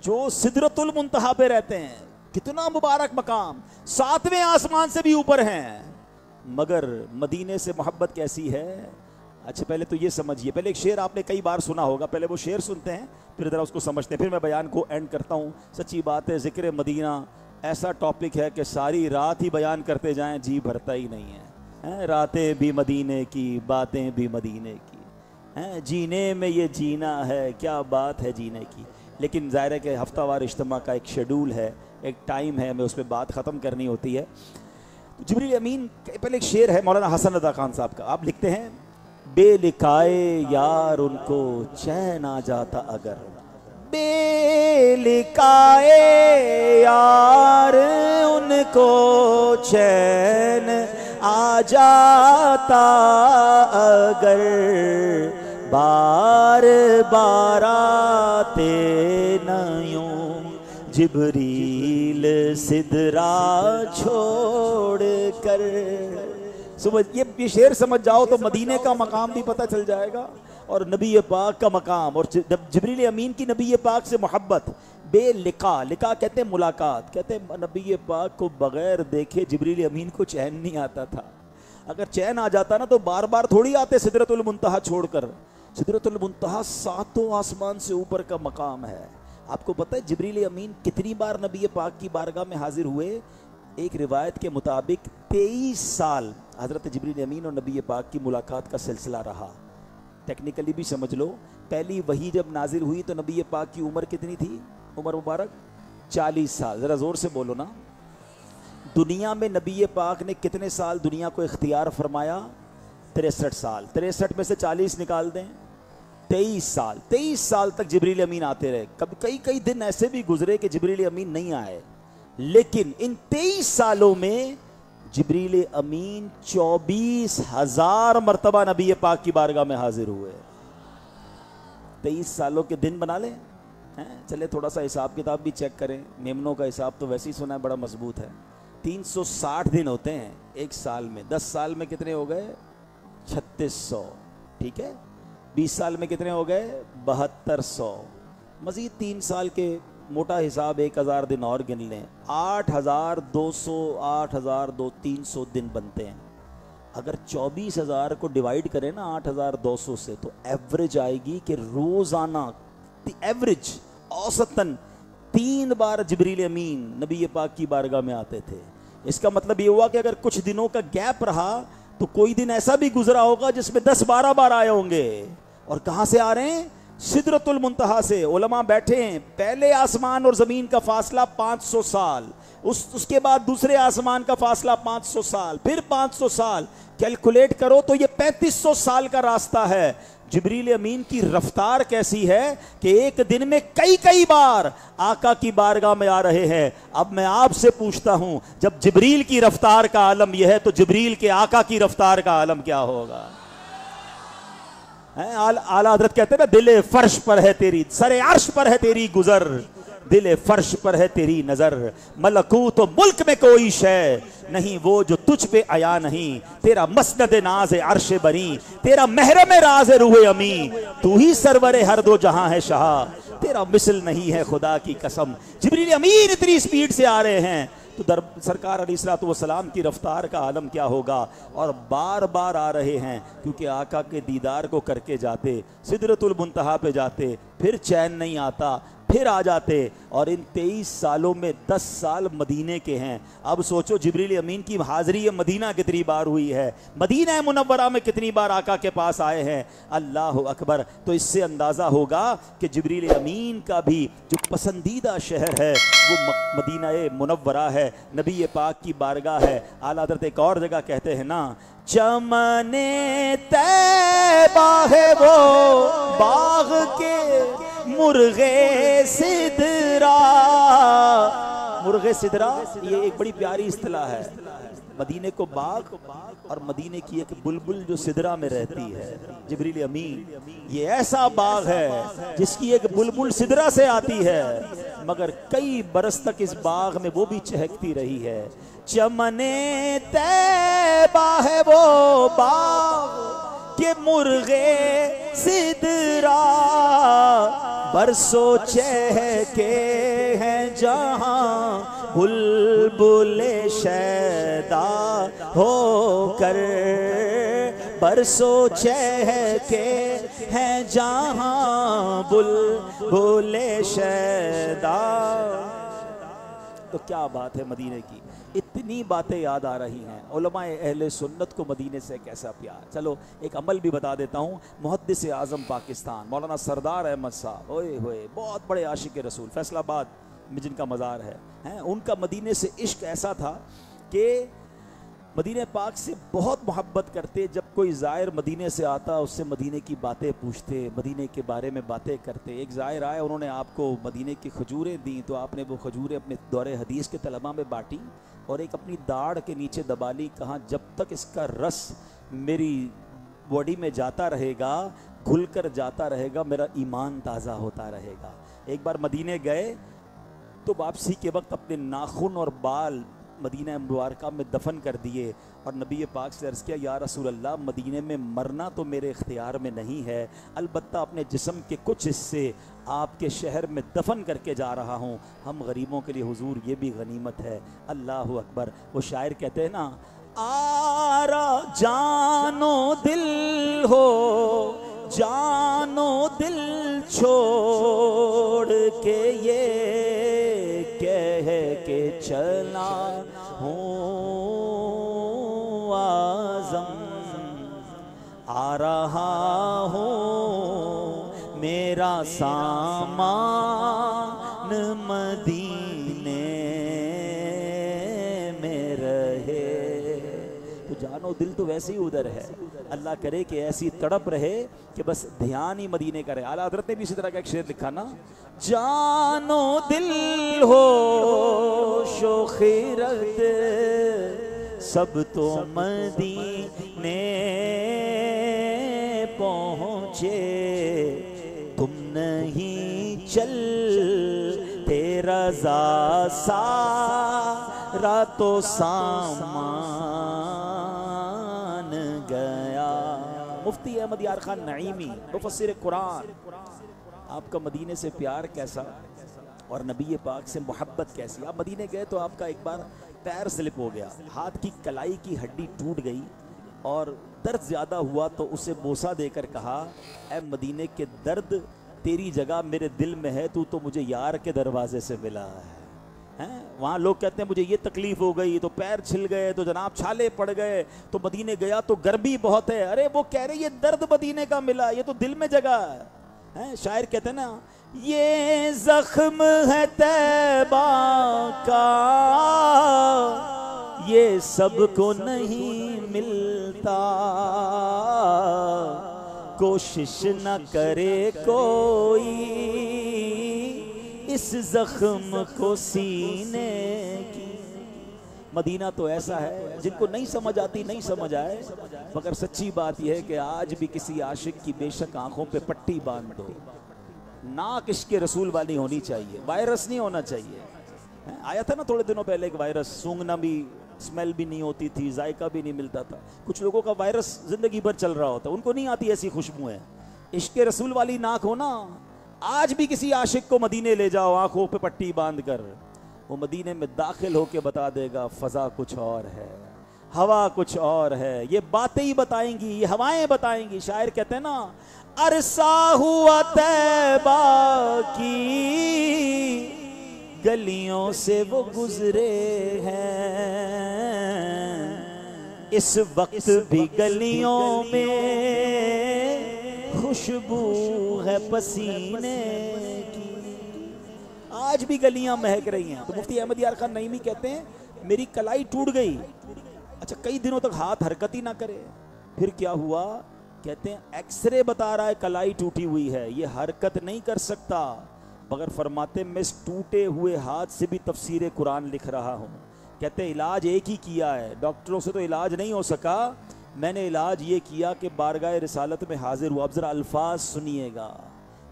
S1: جو سدرۃ المنتہا پہ رہتے ہیں، کتنا مبارک مقام، 7ویں آسمان سے بھی اوپر ہیں، مگر مدینے سے محبت کیسی ہے؟ اچھا پہلے تو یہ سمجھیے، پہلے ایک شعر آپ نے کئی بار سنا ہوگا، پہلے وہ شعر سنتے ہیں پھر ذرا اس کو سمجھتے ہیں، پھر میں بیان کو اینڈ کرتا ہوں۔ سچی بات ہے ذکر مدینہ ایسا ٹاپک ہے کہ ساری رات ہی بیان کرتے جائیں جی بھرتا ہی نہیں ہے۔ راتیں بھی مدینے کی، باتیں بھی مدینے کی، جینے میں یہ جینا ہے، کیا بات ہے جینے کی۔ لیکن ظاہر ہے کہ ہفتہ وار اجتماع کا ایک شیڈول ہے، ایک ٹائم ہے، ہمیں اس پہ بات ختم کرنی ہوتی ہے۔ جبریل امین پہلے ایک شعر ہے مولانا حسن رضا خان صاحب کا، آپ لکھتے ہیں بے لکھائے یار ان کو چین آ جاتا اگر، بے لکھائے یار ان کو چین آ جاتا اگر، بار بار آتے نہ یوں جبریل سدرا چھوڑ کر۔ یہ شعر سمجھ جاؤ تو مدینے کا مقام بھی پتہ چل جائے گا، اور نبی پاک کا مقام، اور جب جبریل امین کی نبی پاک سے محبت، بے لقا، لقا کہتے ہیں ملاقات، کہتے ہیں نبی پاک کو بغیر دیکھے جبریل امین کو چین نہیں آتا تھا. اگر چین آ جاتا نا تو بار بار تھوڑی آتے سدرۃ المنتہا چھوڑ کر. سدرۃ المنتہا 7 آسمان سے اوپر کا مقام ہے. آپ کو پتہ ہے جبریل امین کتنی بار نبی پاک کی بارگاہ میں حاضر ہوئے؟ ایک روایت کے مطابق 23 سال حضرت جبریل امین اور نبی پاک کی ملاقات کا سلسلہ رہا. ٹیکنیکلی بھی سمجھ لو، پہلی وحی جب نازل ہوئی تو نبی پاک کی عمر کتنی تھی؟ عمر مبارک 40 سال. ذرا زور سے بولو نا. دنیا میں نبی پاک نے کتنے سال دنیا کو اختیار فرمایا؟ 63 سال. 63 میں سے 40 نکال دیں، 23 سال. 23 سال تک جبریل امین آتے رہے. کبھی کئی دن ایسے بھی گزرے کہ جبریل امین نہیں آئے، لیکن ان 23 سالوں میں جبریل امین 24,000 مرتبہ نبی پاک کی بارگاہ میں حاضر ہوئے. 23 سالوں کے دن بنا لیں. چلے تھوڑا سا حساب کتاب بھی چیک کریں. میمنوں کا حساب تو ویسے ہی سنا ہے بڑا مضبوط ہے. 360 دن ہوتے ہیں ایک سال میں. 10 سال میں کتنے ہو گئے؟ 3600. ٹھیک ہے. 20 سال میں کتنے ہو گئے؟ 7200. مزید 3 سال کے موٹا حساب 1000 دن اور گن لیں. 8200 8300 دن بنتے ہیں. اگر 24,000 کو ڈیوائیڈ کریں نا 8200 سے تو ایوریج آئے گی کہ روزانہ ایوریج اوسطاً 3 بار جبریل امین نبی پاک کی بارگاہ میں آتے تھے. اس کا مطلب یہ ہوا کہ اگر کچھ دنوں کا گیپ رہا تو کوئی دن ایسا بھی گزرا ہوگا جس میں 10-12 بار آئے ہوں گے. اور کہاں سے آ رہے ہیں؟ سدرۃ المنتہا سے. علماء بیٹھے ہیں، پہلے آسمان اور زمین کا فاصلہ 500 سال، اس کے بعد دوسرے آسمان کا فاصلہ 500 سال، پھر 500 سال. کیلکولیٹ کرو تو یہ 3500 سال کا راستہ ہے. جبریل امین کی رفتار کیسی ہے کہ ایک دن میں کئی بار آقا کی بارگاہ میں آ رہے ہیں. اب میں آپ سے پوچھتا ہوں، جب جبریل کی رفتار کا عالم یہ ہے تو جبریل کے آقا کی رفتار کا عالم کیا ہوگا؟ اعلیٰ حضرت کہتے ہیں نا، دل فرش پر ہے تیری، سر عرش پر ہے تیری گزر، دل فرش پر ہے تیری نظر، ملکوت و ملک میں کوئی شے نہیں وہ جو تجھ پہ آیا نہیں، تیرا مسند ناز عرش بری، تیرا محرم راز روح امی، تو ہی سرور ہر دو جہاں ہے شاہ، تیرا مثل نہیں ہے خدا کی قسم. جبریل امین اتنی سپیڈ سے آ رہے ہیں تو سرکار علیہ الصلوۃ والسلام کی رفتار کا عالم کیا ہوگا. اور بار بار آ رہے ہیں کیونکہ آقا کے دیدار کو کر کے جاتے، سدرۃ المنتہا پہ جاتے، پھر چین نہیں آتا، پھر آ جاتے. اور ان 23 سالوں میں 10 سال مدینے کے ہیں. اب سوچو جبریل امین کی حاضری مدینہ کتنی بار ہوئی ہے، مدینہ منورہ میں کتنی بار آقا کے پاس آئے ہیں. اللہ اکبر. تو اس سے اندازہ ہوگا کہ جبریل امین کا بھی جو پسندیدہ شہر ہے وہ مدینہ منورہ ہے، نبی پاک کی بارگاہ ہے. اعلیٰ حضرت ایک اور جگہ کہتے ہیں نا، چمن طیبہ ہے وہ باغ کے مرغ سدرا. مرغ سدرا یہ ایک بڑی پیاری اصطلاح ہے. مدینے کو باغ اور مدینے کی ایک بلبل جو سدرا میں رہتی ہے. جبریل امین یہ ایسا باغ ہے جس کی ایک بلبل سدرا سے آتی ہے، مگر کئی برس تک اس باغ میں وہ بھی چہکتی رہی ہے. چمن طیبہ ہے وہ باغ کہ مرغ سدرا، برسوں چہکے ہیں جہاں بلبل شیدا ہو کر، برسوں چہکے ہیں جہاں بلبل شیدا. تو کیا بات ہے مدینے کی. اتنی باتیں یاد آ رہی ہیں. علماء اہل سنت کو مدینے سے کیسا پیار. چلو ایک عمل بھی بتا دیتا ہوں. محدث اعظم پاکستان مولانا سردار احمد صاحب، اوئے ہوئے بہت بڑے عاشق رسول، فیصل آباد میں جن کا مزار ہے، ان کا مدینے سے عشق ایسا تھا کہ مدینہ پاک سے بہت محبت کرتے. جب کوئی زائر مدینے سے آتا اس سے مدینے کی باتیں پوچھتے، مدینے کے بارے میں باتیں کرتے. ایک زائر آئے، انہوں نے آپ کو مدینے کی کھجوریں دیں تو آپ نے وہ کھجوریں اپنے دور حدیث کے طلباء میں بانٹی اور ایک اپنی داڑھ کے نیچے دبا لی. کہاں جب تک اس کا رس میری باڈی میں جاتا رہے گا، گھل کر جاتا رہے گا، میرا ایمان تازہ ہوتا رہے گا. ایک بار مدینے گئے تو واپسی کے وقت اپنے ناخن اور بال مدینہ مبارکہ میں دفن کر دیے اور نبی پاک سے عرض کیا، یا رسول اللہ مدینے میں مرنا تو میرے اختیار میں نہیں ہے، البتہ اپنے جسم کے کچھ حصے آپ کے شہر میں دفن کر کے جا رہا ہوں. ہم غریبوں کے لیے حضور یہ بھی غنیمت ہے. اللہ اکبر. وہ شاعر کہتے ہیں نا آرا جانو دل ہو جانو دل چھوڑ کے یہ کہہ کے چلا ہوں آزم آ رہا ہوں میرا سامان مدینے میں رہے. تو جانو دل تو ویسے ہی ادھر ہے. اللہ کرے کہ ایسی تڑپ رہے کہ بس دھیان ہی مدینے کا رہے. اعلیٰ حضرت نے بھی اسی طرح کا ایک شعر لکھا نا جانو دل ہو شوخی رکھتے سب تو مدینے پہنچے تم نہیں چل تیرا سارا تو سامان گیا. مفتی احمد یار خان نعیمی مفسر قرآن. آپ کا مدینے سے پیار کیسا اور نبی پاک سے محبت کیسی. آپ مدینے گئے تو آپ کا ایک بار پیر سلپ ہو گیا, ہاتھ کی کلائی کی ہڈی ٹوٹ گئی اور درد زیادہ ہوا تو اسے بوسہ دے کر کہا اے مدینے کے درد تیری جگہ میرے دل میں ہے, تو مجھے یار کے دروازے سے ملا ہے. وہاں لوگ کہتے ہیں مجھے یہ تکلیف ہو گئی تو پیر چھل گئے تو جناب چھالے پڑ گئے تو مدینے گیا تو گرمی بہت ہے. ارے وہ کہہ رہے یہ درد مدینے کا ملا, یہ تو دل میں جگہ ہے. شاعر کہتے ہیں نا یہ زخم ہے طیبہ کا یہ سب کو نہیں ملتا, کوشش نہ کرے کوئی اس زخم کو سینے کی. مدینہ تو ایسا ہے جن کو نہیں سمجھ آتی نہیں سمجھ آئے, مگر سچی بات یہ ہے کہ آج بھی کسی عاشق کی بے شک آنکھوں پہ پٹی باندھ دو, ناک عشق رسول والی ہونی چاہیے, وائرس نہیں ہونا چاہیے. آیا تھا نا تھوڑے دنوں پہلے ایک وائرس, سونگنا بھی اسمیل بھی نہیں ہوتی تھی, ذائقہ بھی نہیں ملتا تھا. کچھ لوگوں کا وائرس زندگی بھر چل رہا ہوتا, ان کو نہیں آتی ایسی خوشبوئیں. عشق رسول والی ناک ہو نا. آج بھی کسی عاشق کو مدینے لے جاؤ آنکھوں پہ پٹی باندھ کر, وہ مدینے میں داخل ہو کے بتا دے گا فضا کچھ اور ہے, ہوا کچھ اور ہے. یہ باتیں ہی بتائیں گی, یہ ہوائیں بتائیں گی. شاعر کہتے ہیں نا عرصہ ہوا طیبہ کی گلیوں سے وہ گزرے ہیں, اس وقت بھی گلیوں میں خوشبو ہے پسینے کی. آج بھی گلیاں مہک رہی ہیں. تو مفتی احمد یار خان نعیمی کہتے ہیں میری کلائی ٹوٹ گئی. اچھا کئی دنوں تک ہاتھ حرکت ہی نہ کرے, پھر کیا ہوا؟ کہتے ہیں ایکس رے بتا رہا ہے کلائی ٹوٹی ہوئی ہے, یہ حرکت نہیں کر سکتا. مگر فرماتے میں اس ٹوٹے ہوئے ہاتھ سے بھی تفسیر قرآن لکھ رہا ہوں. کہتے ہیں علاج ایک ہی کیا ہے, ڈاکٹروں سے تو علاج نہیں ہو سکا, میں نے علاج یہ کیا کہ بارگاہ رسالت میں حاضر ہوا. اب ذرا الفاظ سنیے گا,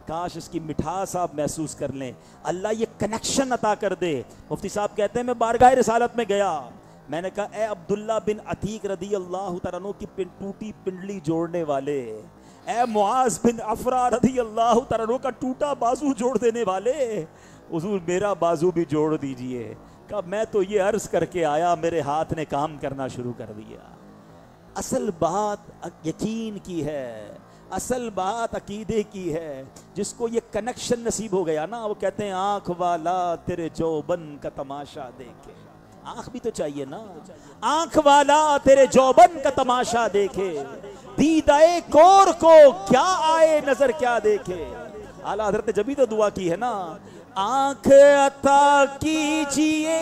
S1: کاش اس کی مٹھاس آپ محسوس کر لیں, اللہ یہ کنیکشن عطا کر دے. مفتی صاحب کہتے ہیں میں بارگاہ رسالت میں گیا, میں نے کہا اے عبداللہ بن عتیق رضی اللہ تعالیٰ عنہ کی ٹوٹی پنڈلی جوڑنے والے, اے معاذ بن عفرا رضی اللہ تعالیٰ عنہ کا ٹوٹا بازو جوڑ دینے والے, حضور میرا بازو بھی جوڑ دیجئے. کہا میں تو یہ عرض کر کے آیا, میرے ہاتھ نے کام کرنا شروع کر دیا. اصل بات یقین کی ہے, اصل بات عقیدے کی ہے. جس کو یہ کنیکشن نصیب ہو گیا نا, وہ کہتے ہیں آنکھ والا تیرے جوبن کا تماشا دیکھے. آنکھ بھی تو چاہیے نا, آنکھ والا تیرے جوبن کا تماشا دیکھے, دیدائے کور کو کیا آئے نظر کیا دیکھے. اعلیٰ حضرت نے جبھی تو دعا کی ہے نا, آنکھ عطا کیجئے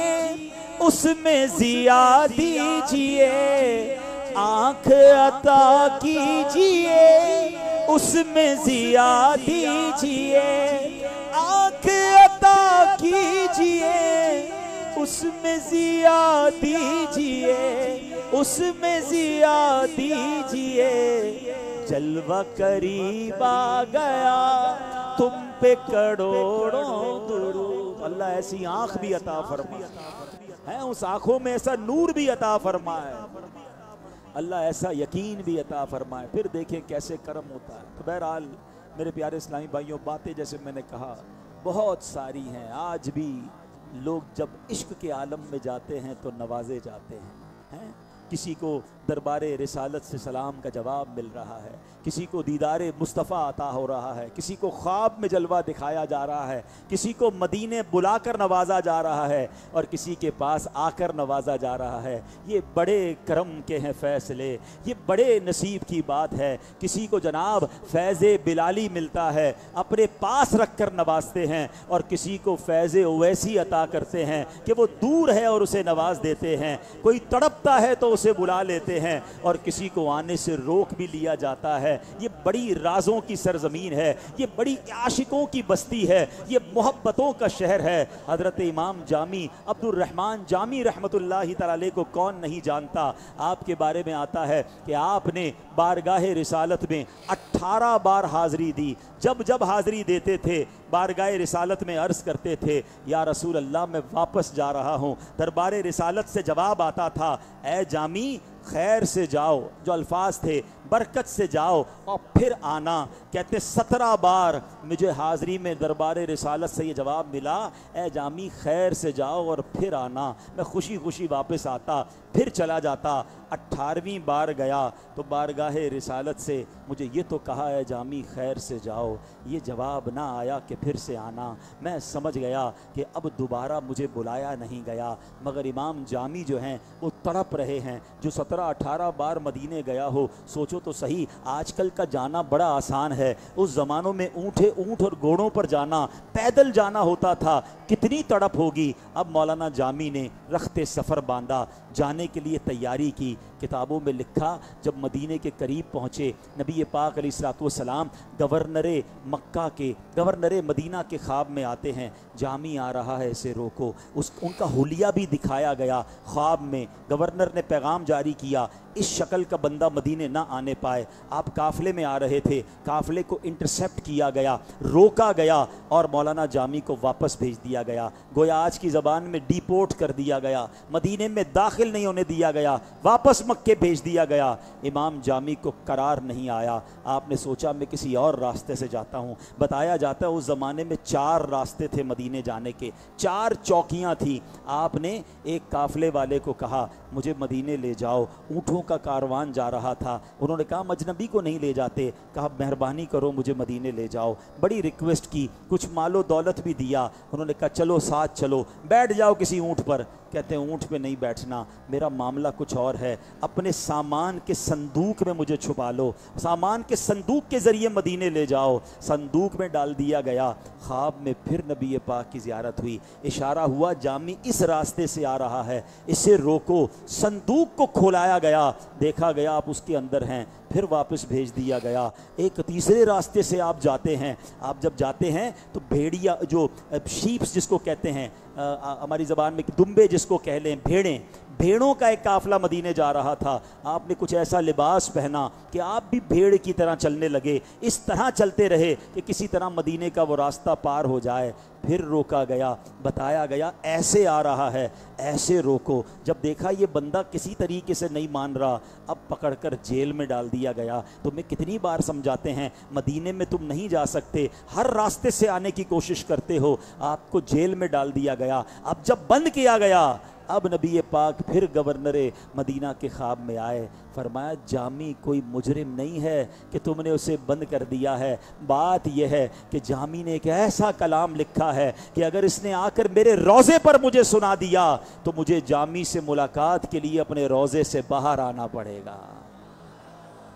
S1: اس میں ضیا دیجئے, آنکھ عطا کیجئے اس میں ضیا دیجئے, آنکھ عطا کیجئے اس میں ضیا دیجئے, اس میں ضیا دیجئے. جلوہ قریب آ گیا تم پہ کروڑوں درود. اللہ ایسی آنکھ بھی عطا فرمائے, اس آنکھوں میں ایسا نور بھی عطا فرمائے, اللہ ایسا یقین بھی عطا فرمائے. پھر دیکھیں کیسے کرم ہوتا ہے. تو بہرحال میرے پیارے اسلامی بھائیوں، باتیں جیسے میں نے کہا بہت ساری ہیں. آج بھی لوگ جب عشق کے عالم میں جاتے ہیں تو نوازے جاتے ہیں. کسی کو دربار رسالت سے سلام کا جواب مل رہا ہے، کسی کو دیدار مصطفیٰ عطا ہو رہا ہے، کسی کو خواب میں جلوہ دکھایا جا رہا ہے، کسی کو مدینے بلا کر نوازا جا رہا ہے، اور کسی کے پاس آ کر نوازا جا رہا ہے. یہ بڑے کرم کے ہیں فیصلے، یہ بڑے نصیب کی بات ہے. کسی کو جناب فیض بلالی ملتا ہے، اپنے پاس رکھ کر نوازتے ہیں، اور کسی کو فیض اویسی عطا کرتے ہیں کہ وہ دور ہے اور اسے نواز دیتے ہیں. کوئی تڑپتا ہے تو اسے بلا لیتے ہیں، اور کسی کو آنے سے روک بھی لیا جاتا ہے. یہ بڑی رازوں کی سرزمین ہے، یہ بڑی عاشقوں کی بستی ہے، یہ محبتوں کا شہر ہے. حضرت امام جامی عبد الرحمن جامی رحمۃ اللہ تعالی کو کون نہیں جانتا. آپ کے بارے میں آتا ہے کہ آپ نے بارگاہ رسالت میں 18 بار حاضری دی. جب حاضری دیتے تھے بارگاہ رسالت میں عرض کرتے تھے یا رسول اللہ میں واپس جا رہا ہوں. دربار رسالت سے جواب آتا تھا اے جامی خیر سے جاؤ، جو الفاظ تھے برکت سے جاؤ اور پھر آنا. کہتے 17 بار مجھے حاضری میں دربار رسالت سے یہ جواب ملا اے جامی خیر سے جاؤ اور پھر آنا. میں خوشی خوشی واپس آتا، پھر چلا جاتا. 18ویں بار گیا تو بارگاہ رسالت سے مجھے یہ تو کہا ہے جامی خیر سے جاؤ، یہ جواب نہ آیا کہ پھر سے آنا. میں سمجھ گیا کہ اب دوبارہ مجھے بلایا نہیں گیا. مگر امام جامی جو ہیں وہ تڑپ رہے ہیں. جو 17-18 بار مدینے گیا ہو، سوچو تو صحیح، آج کل کا جانا بڑا آسان ہے. اس زمانوں میں اونٹ اور گھوڑوں پر جانا، پیدل جانا ہوتا تھا. کتنی تڑپ ہوگی. اب مولانا جامی نے رخت سفر باندھا، جانے کے لیے تیاری کی. کتابوں میں لکھا جب مدینے کے قریب پہنچے نبی پاک علیہ الصلوۃ والسلام گورنر مدینہ کے خواب میں آتے ہیں. جامی آ رہا ہے اسے روکو. ان کا حلیہ بھی دکھایا گیا خواب میں. گورنر نے پیغام جاری کیا اس شکل کا بندہ مدینے نہ آنے پائے. آپ قافلے میں آ رہے تھے، قافلے کو انٹرسیپٹ کیا گیا، روکا گیا اور مولانا جامی کو واپس بھیج دیا گیا. گویا آج کی زبان میں ڈیپورٹ کر دیا گیا، مدینے میں داخل نہیں ہونے دیا گیا، واپس مکے بھیج دیا گیا. امام جامی کو قرار نہیں آیا. آپ نے سوچا میں کسی اور راستے سے جاتا ہوں. بتایا جاتا ہے اس زمانے میں 4 راستے تھے مدینے جانے کے، 4 چوکیاں تھیں. آپ نے ایک قافلے والے کو کہا مجھے مدینے لے جاؤ. اونٹوں کا کاروان جا رہا تھا. انہوں نے کہا مجنبی کو نہیں لے جاتے. کہا مہربانی کرو مجھے مدینے لے جاؤ. بڑی ریکویسٹ کی، کچھ مال و دولت بھی دیا. انہوں نے کہا چلو ساتھ چلو، بیٹھ جاؤ کسی اونٹ پر. کہتے ہیں اونٹ پہ نہیں بیٹھنا، میرا معاملہ کچھ اور ہے. اپنے سامان کے صندوق میں مجھے چھپا لو، سامان کے صندوق کے ذریعے مدینے لے جاؤ. صندوق میں ڈال دیا گیا. خواب میں پھر نبی پاک کی زیارت ہوئی. اشارہ ہوا جامی اس راستے سے آ رہا ہے، اسے روکو. صندوق کو کھولایا گیا، دیکھا گیا آپ اس کے اندر ہیں. پھر واپس بھیج دیا گیا. ایک تیسرے راستے سے آپ جاتے ہیں. آپ جب جاتے ہیں تو بھیڑیا جو شیپس جس کو کہتے ہیں ہماری زبان میں دمبے جس کو کہہ لیں، بھیڑوں کا ایک قافلہ مدینے جا رہا تھا. آپ نے کچھ ایسا لباس پہنا کہ آپ بھی بھیڑ کی طرح چلنے لگے. اس طرح چلتے رہے کہ کسی طرح مدینے کا وہ راستہ پار ہو جائے. پھر روکا گیا، بتایا گیا ایسے آ رہا ہے، ایسے روکو. جب دیکھا یہ بندہ کسی طریقے سے نہیں مان رہا، اب پکڑ کر جیل میں ڈال دیا گیا. تمہیں کتنی بار سمجھاتے ہیں مدینے میں تم نہیں جا سکتے، ہر راستے سے آنے کی کوشش کرتے ہو. آپ کو جیل میں ڈال دیا گیا. اب جب بند کیا گیا، اب نبی پاک پھر گورنر مدینہ کے خواب میں آئے. فرمایا جامی کوئی مجرم نہیں ہے کہ تم نے اسے بند کر دیا ہے. بات یہ ہے کہ جامی نے ایک ایسا کلام لکھا ہے کہ اگر اس نے آ کر میرے روضے پر مجھے سنا دیا تو مجھے جامی سے ملاقات کے لیے اپنے روضے سے باہر آنا پڑے گا.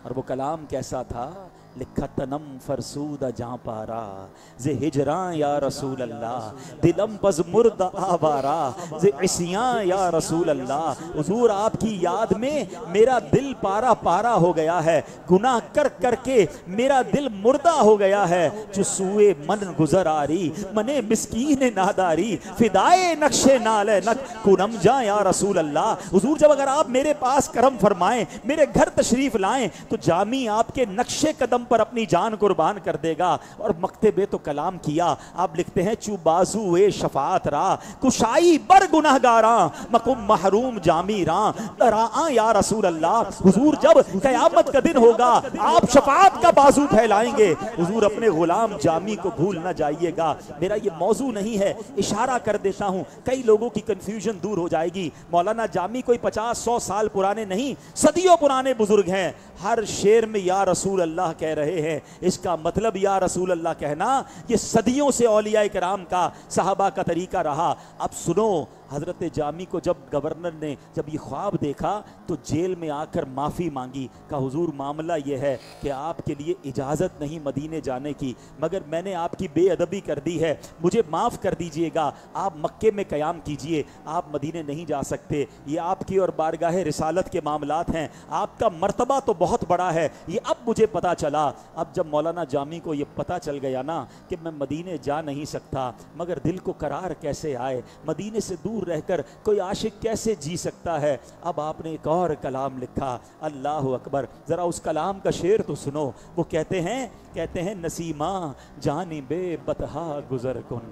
S1: اور وہ کلام کیسا تھا؟ لکھا تنم فرسودہ جہاں پارا زِ ہجراں یا رسول اللہ، دلم پز مرد آوارا زِ عصیاں یا رسول اللہ. حضور آپ کی یاد میں میرا دل پارا پارا ہو گیا ہے، گناہ کر کر کے میرا دل مردہ ہو گیا ہے. جو سوئے من گزر آری منے مسکین ناداری، فدائے نقش نال نک کنم جاں یا رسول اللہ. حضور جب اگر آپ میرے پاس کرم فرمائیں، میرے گھر تشریف لائیں تو جامی آپ کے نقش قدم قدم پر اپنی جان قربان کر دے گا. اور مکتبے تو کلام کیا. آپ لکھتے ہیں چو بازوئے شفاعت را کشائی بر گناہ گاراں مکم محروم جامی راں راں یا رسول اللہ. حضور جب قیامت کا دن ہوگا آپ شفاعت کا بازو پھیلائیں گے. حضور اپنے غلام جامی کو بھول نہ جائیے گا. میرا یہ موضوع نہیں ہے, اشارہ کر دیتا ہوں, کئی لوگوں کی کنفیوژن دور ہو جائے گی. مولانا جامی کوئی 50-100 سال پرانے نہیں, صدیوں پرانے بزرگ ہیں. ہر شعر میں یا رسول اللہ کہہ رہے ہیں. اس کا مطلب یا رسول اللہ کہنا یہ صدیوں سے اولیاء کرام کا, صحابہ کا طریقہ رہا. اب سنو, حضرت جامی کو جب گورنر نے جب یہ خواب دیکھا تو جیل میں آ کر معافی مانگی. کہا حضور معاملہ یہ ہے کہ آپ کے لیے اجازت نہیں مدینے جانے کی, مگر میں نے آپ کی بے ادبی کر دی ہے, مجھے معاف کر دیجئے گا. آپ مکے میں قیام کیجئے, آپ مدینے نہیں جا سکتے. یہ آپ کی اور بارگاہ رسالت کے معاملات ہیں, آپ کا مرتبہ تو بہت بڑا ہے, یہ اب مجھے پتا چلا. اب جب مولانا جامی کو یہ پتا چل گیا نا کہ میں مدینے جا نہیں سکتا, مگر دل کو قرار کیسے آئے, مدینے سے دور رہ کر کوئی عاشق کیسے جی سکتا ہے. اب آپ نے ایک اور کلام لکھا, اللہ اکبر. ذرا اس کلام کا شعر تو سنو. وہ کہتے ہیں نسیمہ جانب بطحا گزر کن.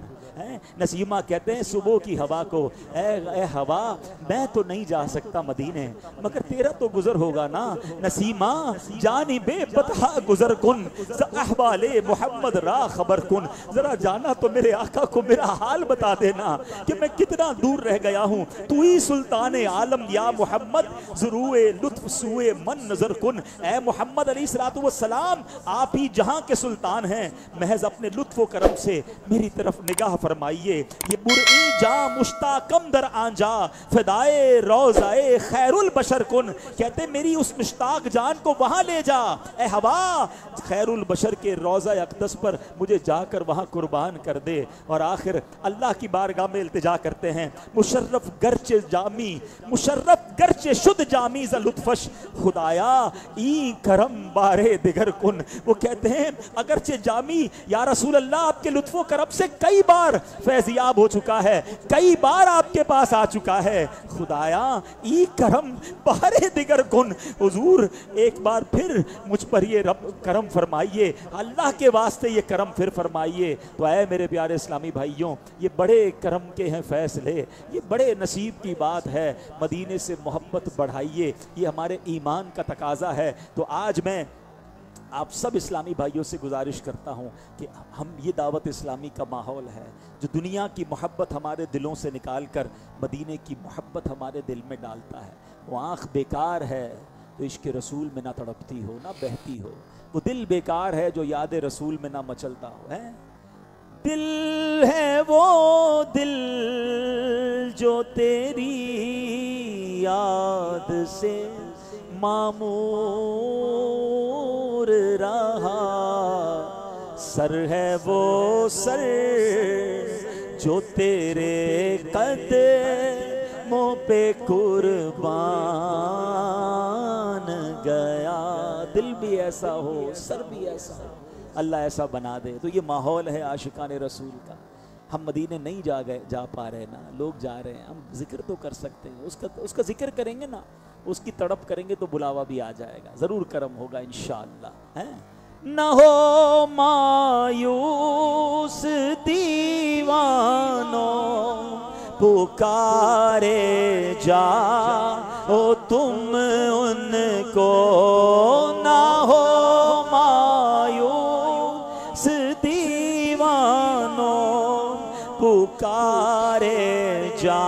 S1: نسیمہ کہتے ہیں صبح کی ہوا کو, اے ہوا میں تو نہیں جا سکتا مدینے, مگر تیرا تو گزر ہوگا نا. نسیمہ جانب بطحا گزر کن احوال محمد را خبر کن. ذرا جانا تو میرے آقا کو میرا حال بتا دینا کہ میں کتنا دور رہ گیا ہوں. تو ہی سلطان عالم یا محمد ضروئے لطف سوئے من نظر کن. اے محمد علیہ السلام آپ ہی جہاں کے سلطان ہیں, محض اپنے لطف و کرم سے میری طرف نگاہ فرمائیے. یہ برئی جا مشتاقم در آنجا فدائے روضائے خیر البشر کن. کہتے میری اس مشتاق جان کو وہاں لے جا, اے ہوا خیر البشر کے روضہ اقدس پر مجھے جا کر وہاں قربان کر دے. اور آخر اللہ کی بارگاہ میں التجا کرتے ہیں, مشرف گرچ جامی مشرف گرچ شد جامی ز لطفش خدایا ای کرم بارے دگر کن. وہ کہتے ہیں اگرچہ جامی یا رسول اللہ آپ کے لطف و کرم سے کئی بار فیضیاب ہو چکا ہے, کئی بار آپ کے پاس آ چکا ہے, خدایا ای کرم بارے دگر کن. حضور ایک بار پھر مجھ پر یہ رب کرم فرمائیے, اللہ کے واسطے یہ کرم پھر فرمائیے. تو اے میرے پیارے اسلامی بھائیوں, یہ بڑے کرم کے ہیں فیصلے, یہ بڑے نصیب کی بات ہے. مدینے سے محبت بڑھائیے, یہ ہمارے ایمان کا تقاضا ہے. تو آج میں آپ سب اسلامی بھائیوں سے گزارش کرتا ہوں کہ ہم یہ دعوت اسلامی کا ماحول ہے جو دنیا کی محبت ہمارے دلوں سے نکال کر مدینے کی محبت ہمارے دل میں ڈالتا ہے. وہ آنکھ بیکار ہے تو عشق رسول میں نہ تڑپتی ہو نہ بہتی ہو, وہ دل بیکار ہے جو یاد رسول میں نہ مچلتا ہو. دل ہے وہ دل جو تیری یاد سے معمور رہا, سر ہے وہ سر جو تیرے قدموں پہ قربان گیا. دل بھی ایسا ہو, سر بھی ایسا ہو, اللہ ایسا بنا دے. تو یہ ماحول ہے عاشقان رسول کا. ہم مدینے نہیں جا پا رہے نا, لوگ جا رہے ہیں. ہم ذکر تو کر سکتے ہیں, اس کا ذکر کریں گے نا, اس کی تڑپ کریں گے تو بلاوا بھی آ جائے گا, ضرور کرم ہوگا انشاءاللہ. نہ ہو مایوس دیوانوں پکارے جا او تم ان کو, نہ ہو مایوس دیوانوں پکارے جا,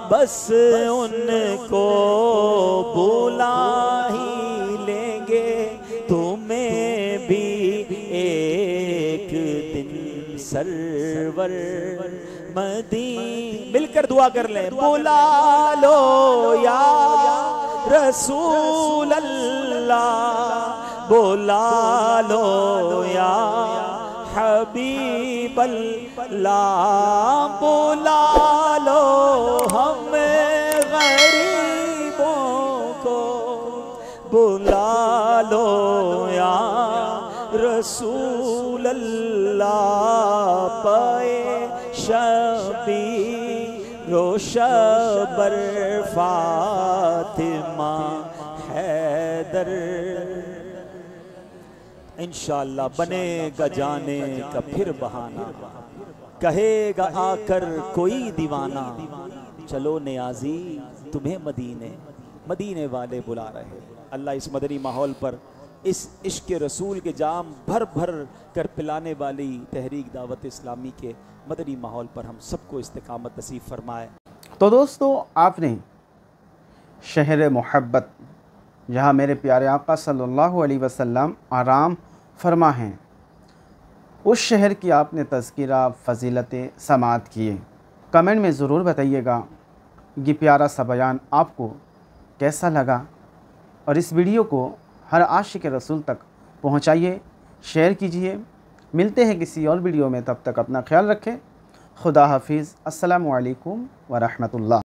S1: بس ان کو بلا ہی لیں گے تمہیں بھی ایک دن سرور مدین. مل کر دعا کر لیں, بلا لو یا رسول اللہ, بلا لو یا حبیب اللہ, بلا لو ہم غریبوں کو, بلا لو یا رسول اللہ, پائے شبیر و شبر فاطمہ حیدر. انشاءاللہ بنے گا جانے کا پھر بہانہ، کہے گا آ کر کوئی دیوانہ، چلو نیازی تمہیں مدینے والے بلا رہے۔ اللہ اس مدنی ماحول پر اس عشق رسول کے جام بھر بھر کر پلانے والی تحریک دعوت اسلامی کے مدنی ماحول پر ہم سب کو استقامت نصیب فرمائے۔
S2: تو دوستو، آپ نے شہر محبت، جہاں میرے پیارے آقا صلی اللہ علیہ وسلم آرام فرما ہیں، اس شہر کی آپ نے تذکرہ، فضیلتیں سماعت کیے۔ کمنٹ میں ضرور بتائیے گا یہ پیارا سا بیان آپ کو کیسا لگا، اور اس ویڈیو کو ہر عاشق رسول تک پہنچائیے، شیئر کیجیے۔ ملتے ہیں کسی اور ویڈیو میں، تب تک اپنا خیال رکھیں۔ خدا حافظ۔ السلام علیکم ورحمۃ اللہ۔